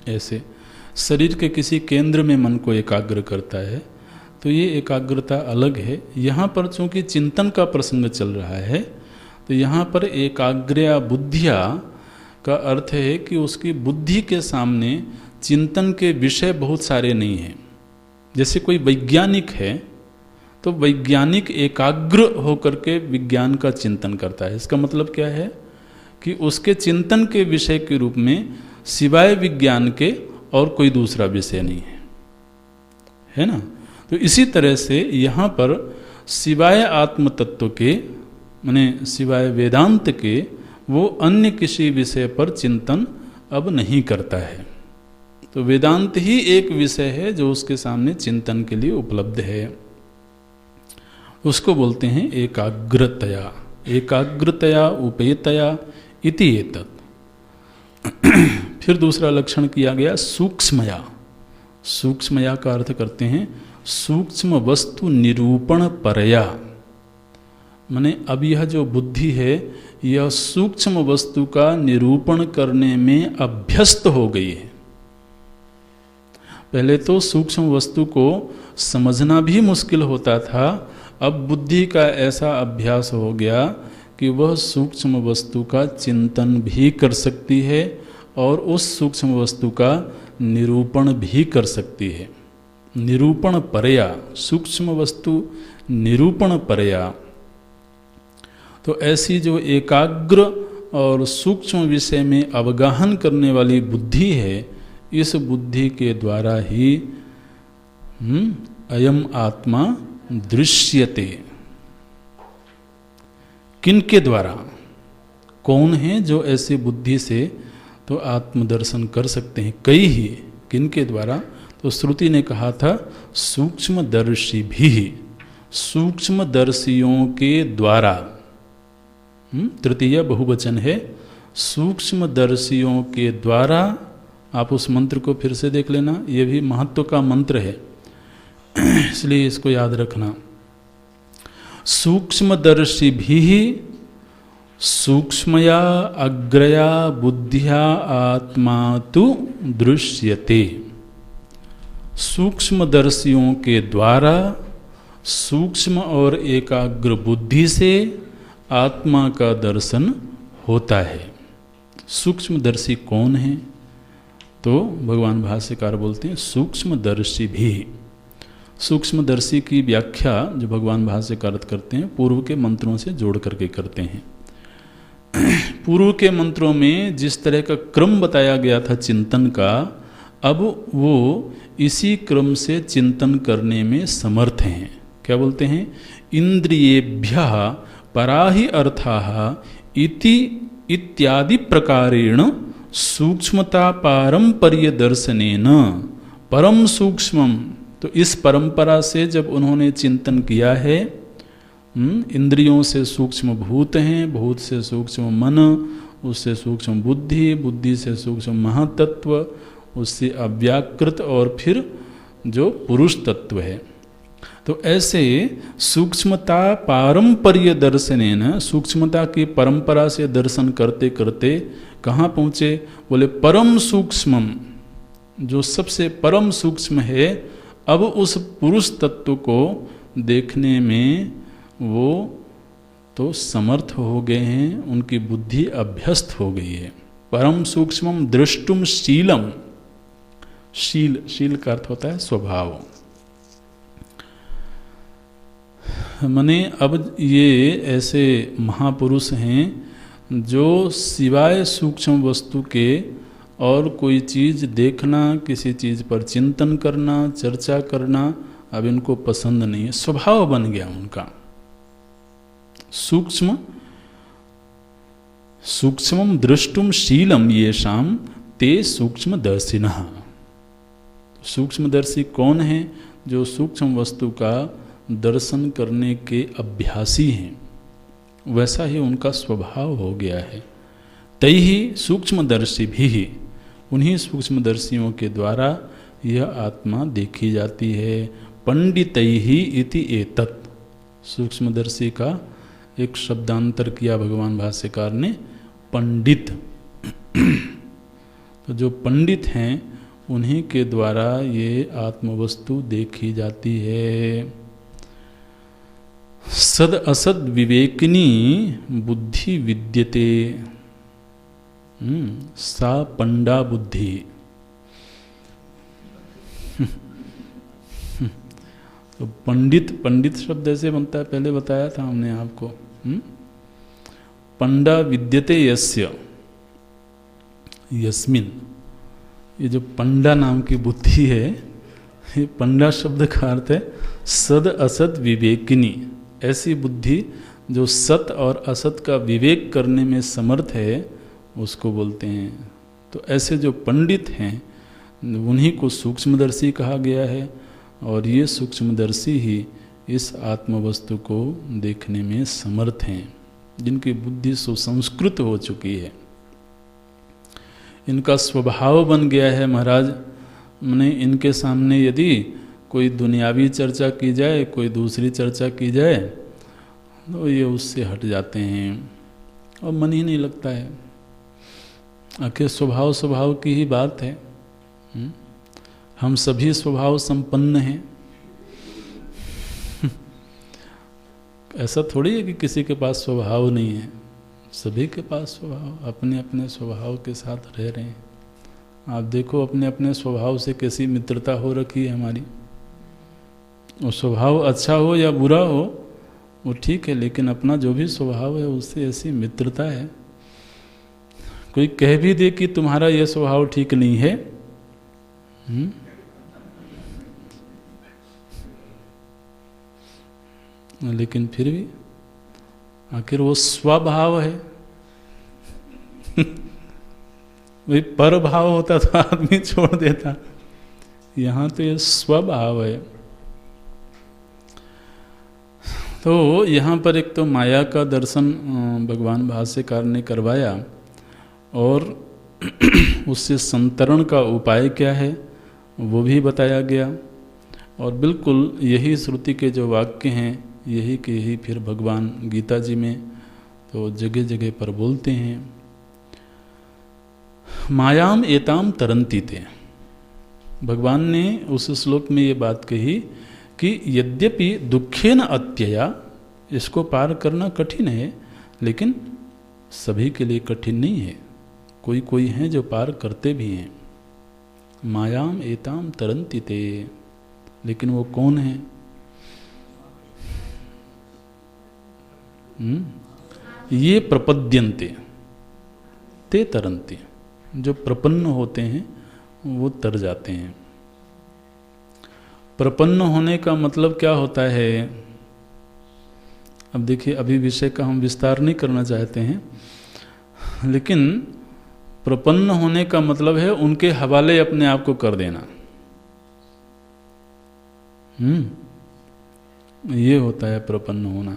ऐसे शरीर के किसी केंद्र में मन को एकाग्र करता है, तो ये एकाग्रता अलग है। यहाँ पर चूंकि चिंतन का प्रसंग चल रहा है तो यहाँ पर एकाग्र्या बुद्धिया का अर्थ है कि उसकी बुद्धि के सामने चिंतन के विषय बहुत सारे नहीं हैं। जैसे कोई वैज्ञानिक है तो वैज्ञानिक एकाग्र होकर के विज्ञान का चिंतन करता है। इसका मतलब क्या है कि उसके चिंतन के विषय के रूप में सिवाय विज्ञान के और कोई दूसरा विषय नहीं है ना। तो इसी तरह से यहाँ पर सिवाय आत्म तत्व के, माने सिवाय वेदांत के, वो अन्य किसी विषय पर चिंतन अब नहीं करता है। तो वेदांत ही एक विषय है जो उसके सामने चिंतन के लिए उपलब्ध है। उसको बोलते हैं एकाग्रतया, एकाग्रतया उपेतया इति एतत्। फिर दूसरा लक्षण किया गया सूक्ष्मया। सूक्ष्मया का अर्थ करते हैं सूक्ष्म वस्तु निरूपण परया। माने अब यह जो बुद्धि है यह सूक्ष्म वस्तु का निरूपण करने में अभ्यस्त हो गई है। पहले तो सूक्ष्म वस्तु को समझना भी मुश्किल होता था, अब बुद्धि का ऐसा अभ्यास हो गया कि वह सूक्ष्म वस्तु का चिंतन भी कर सकती है और उस सूक्ष्म वस्तु का निरूपण भी कर सकती है। निरूपण परया, सूक्ष्म वस्तु निरूपण परया। तो ऐसी जो एकाग्र और सूक्ष्म विषय में अवगाहन करने वाली बुद्धि है, इस बुद्धि के द्वारा ही अयम आत्मा दृश्यते। किनके द्वारा? कौन है जो ऐसी बुद्धि से तो आत्मदर्शन कर सकते हैं? कई ही। किनके द्वारा? तो श्रुति ने कहा था सूक्ष्मदर्शी भी, सूक्ष्मदर्शियों के द्वारा। तृतीय बहुवचन है, सूक्ष्मदर्शियों के द्वारा। आप उस मंत्र को फिर से देख लेना, ये भी महत्व का मंत्र है, इसलिए इसको याद रखना। सूक्ष्मदर्शी भी सूक्ष्मया अग्रया बुद्धिया आत्मा तु दृश्यते। सूक्ष्मदर्शियों के द्वारा सूक्ष्म और एकाग्र बुद्धि से आत्मा का दर्शन होता है। सूक्ष्मदर्शी कौन है? तो भगवान भाष्यकार बोलते हैं सूक्ष्मदर्शी भी। सूक्ष्मदर्शी की व्याख्या जो भगवान भाष्यकार करते हैं पूर्व के मंत्रों से जोड़ करके करते हैं। पूर्व के मंत्रों में जिस तरह का क्रम बताया गया था चिंतन का, अब वो इसी क्रम से चिंतन करने में समर्थ हैं। क्या बोलते हैं? इंद्रियेभ्यः पराहि अर्थाः इति इत्यादि प्रकारेण सूक्ष्मता पारंपर्य दर्शनेन परम सूक्ष्मम। तो इस परंपरा से जब उन्होंने चिंतन किया है, इंद्रियों से सूक्ष्म भूत हैं, भूत से सूक्ष्म मन, उससे सूक्ष्म बुद्धि, बुद्धि से सूक्ष्म महातत्व, उससे अव्याकृत और फिर जो पुरुष तत्व है। तो ऐसे सूक्ष्मता पारंपर्य दर्शनेन, सूक्ष्मता की परंपरा से दर्शन करते करते कहाँ पहुँचे? बोले परम सूक्ष्मम, जो सबसे परम सूक्ष्म है, अब उस पुरुष तत्व को देखने में वो तो समर्थ हो गए हैं, उनकी बुद्धि अभ्यस्त हो गई है। परम सूक्ष्मम दृष्टुम शीलम, शील, शील का अर्थ होता है स्वभाव। माने अब ये ऐसे महापुरुष हैं जो सिवाय सूक्ष्म वस्तु के और कोई चीज़ देखना, किसी चीज़ पर चिंतन करना, चर्चा करना अब इनको पसंद नहीं है, स्वभाव बन गया उनका। सूक्ष्म सूक्ष्मम दृष्टुम शीलम येषाम ते सूक्ष्मदर्शिनः। सूक्ष्मदर्शी कौन है? जो सूक्ष्म वस्तु का दर्शन करने के अभ्यासी हैं, वैसा ही उनका स्वभाव हो गया है। तैहि सूक्ष्मदर्शी भी, उन्हीं सूक्ष्मदर्शियों के द्वारा यह आत्मा देखी जाती है। पंडितैहि इति एतत्, सूक्ष्मदर्शी का एक शब्दांतर किया भगवान भाष्यकार ने, पंडित। तो जो पंडित हैं उन्हीं के द्वारा ये आत्मवस्तु देखी जाती है। सद असद विवेकिनी बुद्धि विद्यते, सा पंडा बुद्धि। तो पंडित, पंडित शब्द ऐसे बनता है, पहले बताया था हमने आपको। पंडा विद्यते यस्य, यस्मिन, ये जो पंडा नाम की बुद्धि है, ये पंडा शब्द का अर्थ है सद असत विवेकिनी, ऐसी बुद्धि जो सत और असत का विवेक करने में समर्थ है, उसको बोलते हैं। तो ऐसे जो पंडित हैं उन्हीं को सूक्ष्मदर्शी कहा गया है, और ये सूक्ष्मदर्शी ही इस आत्मवस्तु को देखने में समर्थ हैं, जिनकी बुद्धि सुसंस्कृत हो चुकी है, इनका स्वभाव बन गया है। महाराज मैंने इनके सामने यदि कोई दुनियावी चर्चा की जाए, कोई दूसरी चर्चा की जाए, तो ये उससे हट जाते हैं और मन ही नहीं लगता है। आखिर स्वभाव स्वभाव की ही बात है। हम सभी स्वभाव संपन्न हैं। ऐसा थोड़ी है कि किसी के पास स्वभाव नहीं है, सभी के पास स्वभाव, अपने अपने स्वभाव के साथ रह रहे हैं। आप देखो अपने अपने स्वभाव से कैसी मित्रता हो रखी है हमारी। वो स्वभाव अच्छा हो या बुरा हो वो ठीक है, लेकिन अपना जो भी स्वभाव है उससे ऐसी मित्रता है। कोई कह भी दे कि तुम्हारा यह स्वभाव ठीक नहीं है, लेकिन फिर भी आखिर वो स्वभाव है। वही पर भाव होता तो आदमी छोड़ देता, यहाँ तो ये स्वभाव है। तो यहाँ पर एक तो माया का दर्शन भगवान भाष्यकार ने करवाया, और उससे संतरण का उपाय क्या है वो भी बताया गया। और बिल्कुल यही श्रुति के जो वाक्य हैं, यही के यही फिर भगवान गीता जी में तो जगह जगह पर बोलते हैं। मायाम एताम तरंती ते, भगवान ने उस श्लोक में ये बात कही कि यद्यपि दुखेन अत्यया, इसको पार करना कठिन है, लेकिन सभी के लिए कठिन नहीं है। कोई कोई हैं जो पार करते भी हैं। मायाम एताम तरंती ते, लेकिन वो कौन है? ये प्रपद्यन्ते ते तरन्ति, जो प्रपन्न होते हैं वो तर जाते हैं। प्रपन्न होने का मतलब क्या होता है? अब देखिए, अभी विषय का हम विस्तार नहीं करना चाहते हैं, लेकिन प्रपन्न होने का मतलब है उनके हवाले अपने आप को कर देना। ये होता है प्रपन्न होना।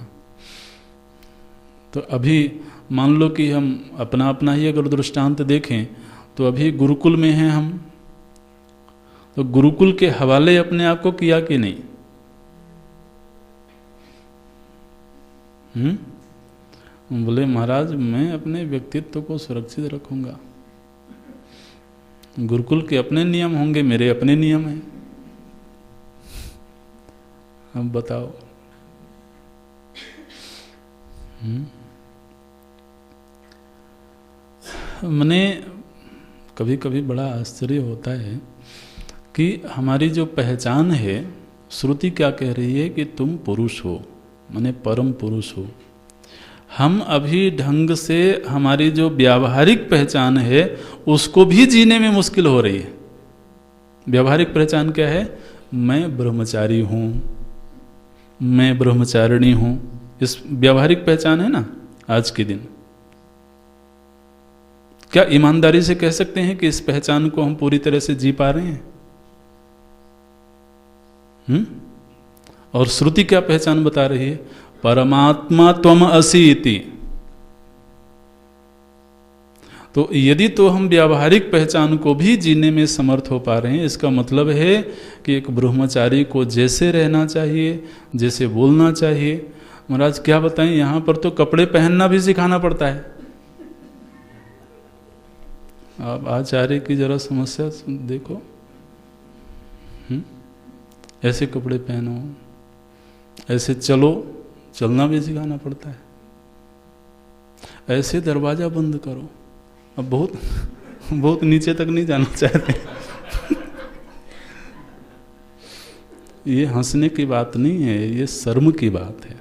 तो अभी मान लो कि हम अपना अपना ही अगर दृष्टांत देखें, तो अभी गुरुकुल में हैं हम, तो गुरुकुल के हवाले अपने आप को किया कि नहीं? बोले महाराज मैं अपने व्यक्तित्व को सुरक्षित रखूंगा, गुरुकुल के अपने नियम होंगे, मेरे अपने नियम हैं। अब बताओ। मैंने कभी कभी बड़ा आश्चर्य होता है कि हमारी जो पहचान है, श्रुति क्या कह रही है कि तुम पुरुष हो, माने परम पुरुष हो। हम अभी ढंग से हमारी जो व्यावहारिक पहचान है उसको भी जीने में मुश्किल हो रही है। व्यावहारिक पहचान क्या है? मैं ब्रह्मचारी हूँ, मैं ब्रह्मचारिणी हूँ, इस व्यावहारिक पहचान है ना आज के दिन। क्या ईमानदारी से कह सकते हैं कि इस पहचान को हम पूरी तरह से जी पा रहे हैं? और श्रुति क्या पहचान बता रही है? परमात्मा त्वम असि इति। तो यदि तो हम व्यावहारिक पहचान को भी जीने में समर्थ हो पा रहे हैं, इसका मतलब है कि एक ब्रह्मचारी को जैसे रहना चाहिए, जैसे बोलना चाहिए। महाराज क्या बताएं, यहां पर तो कपड़े पहनना भी सिखाना पड़ता है। आप आचार्य की जरा समस्या देखो। ऐसे कपड़े पहनो, ऐसे चलो, चलना भी सिखाना पड़ता है। ऐसे दरवाजा बंद करो। अब बहुत नीचे तक नहीं जाना चाहते। ये हंसने की बात नहीं है, ये शर्म की बात है।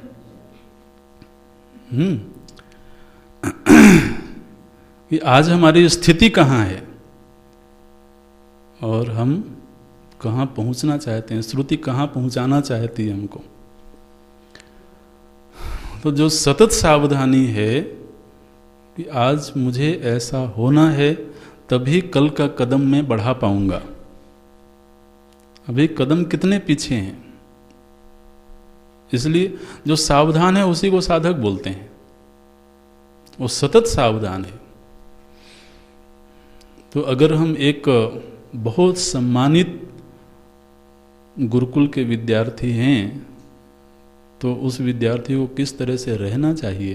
कि आज हमारी स्थिति कहाँ है और हम कहाँ पहुंचना चाहते हैं, श्रुति कहाँ पहुंचाना चाहती है हमको। तो जो सतत सावधानी है कि आज मुझे ऐसा होना है, तभी कल का कदम मैं बढ़ा पाऊंगा। अभी कदम कितने पीछे हैं, इसलिए जो सावधान है उसी को साधक बोलते हैं। वो सतत सावधान है। तो अगर हम एक बहुत सम्मानित गुरुकुल के विद्यार्थी हैं, तो उस विद्यार्थी को किस तरह से रहना चाहिए,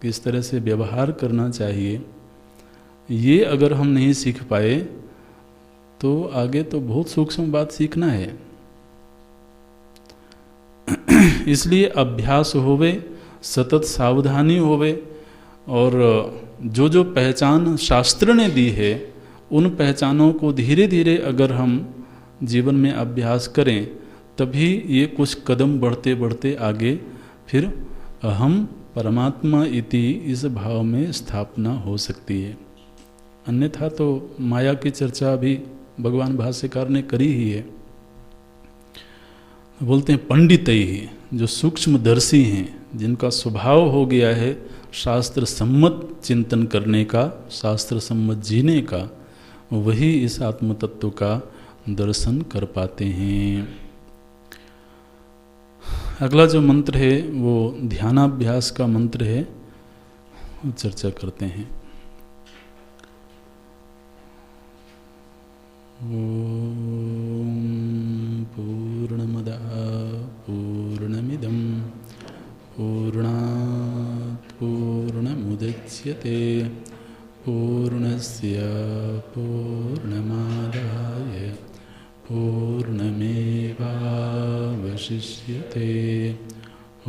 किस तरह से व्यवहार करना चाहिए, ये अगर हम नहीं सीख पाए तो आगे तो बहुत सूक्ष्म बात सीखना है। इसलिए अभ्यास होवे, सतत सावधानी होवे, और जो जो पहचान शास्त्र ने दी है उन पहचानों को धीरे धीरे अगर हम जीवन में अभ्यास करें, तभी ये कुछ कदम बढ़ते बढ़ते आगे फिर अहम परमात्मा इति इस भाव में स्थापना हो सकती है। अन्यथा तो माया की चर्चा भी भगवान भाष्यकार ने करी ही है। बोलते हैं पंडित ही, जो सूक्ष्मदर्शी हैं, जिनका स्वभाव हो गया है शास्त्र सम्मत चिंतन करने का, शास्त्र सम्मत जीने का, वही इस आत्म तत्व का दर्शन कर पाते हैं। अगला जो मंत्र है वो ध्यानाभ्यास का मंत्र है, वो चर्चा करते हैं। ओम पूर्णमदः पूर्णमिदं पूर्णात् पूर्णमुदच्यते पूर्णस्य पूर्णमादाय पूर्णमेवावशिष्यते।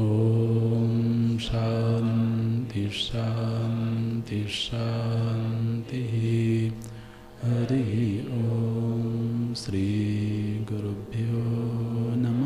ओम शांति शांति शांति। हरि ओम। श्री गुरुभ्यो नमः।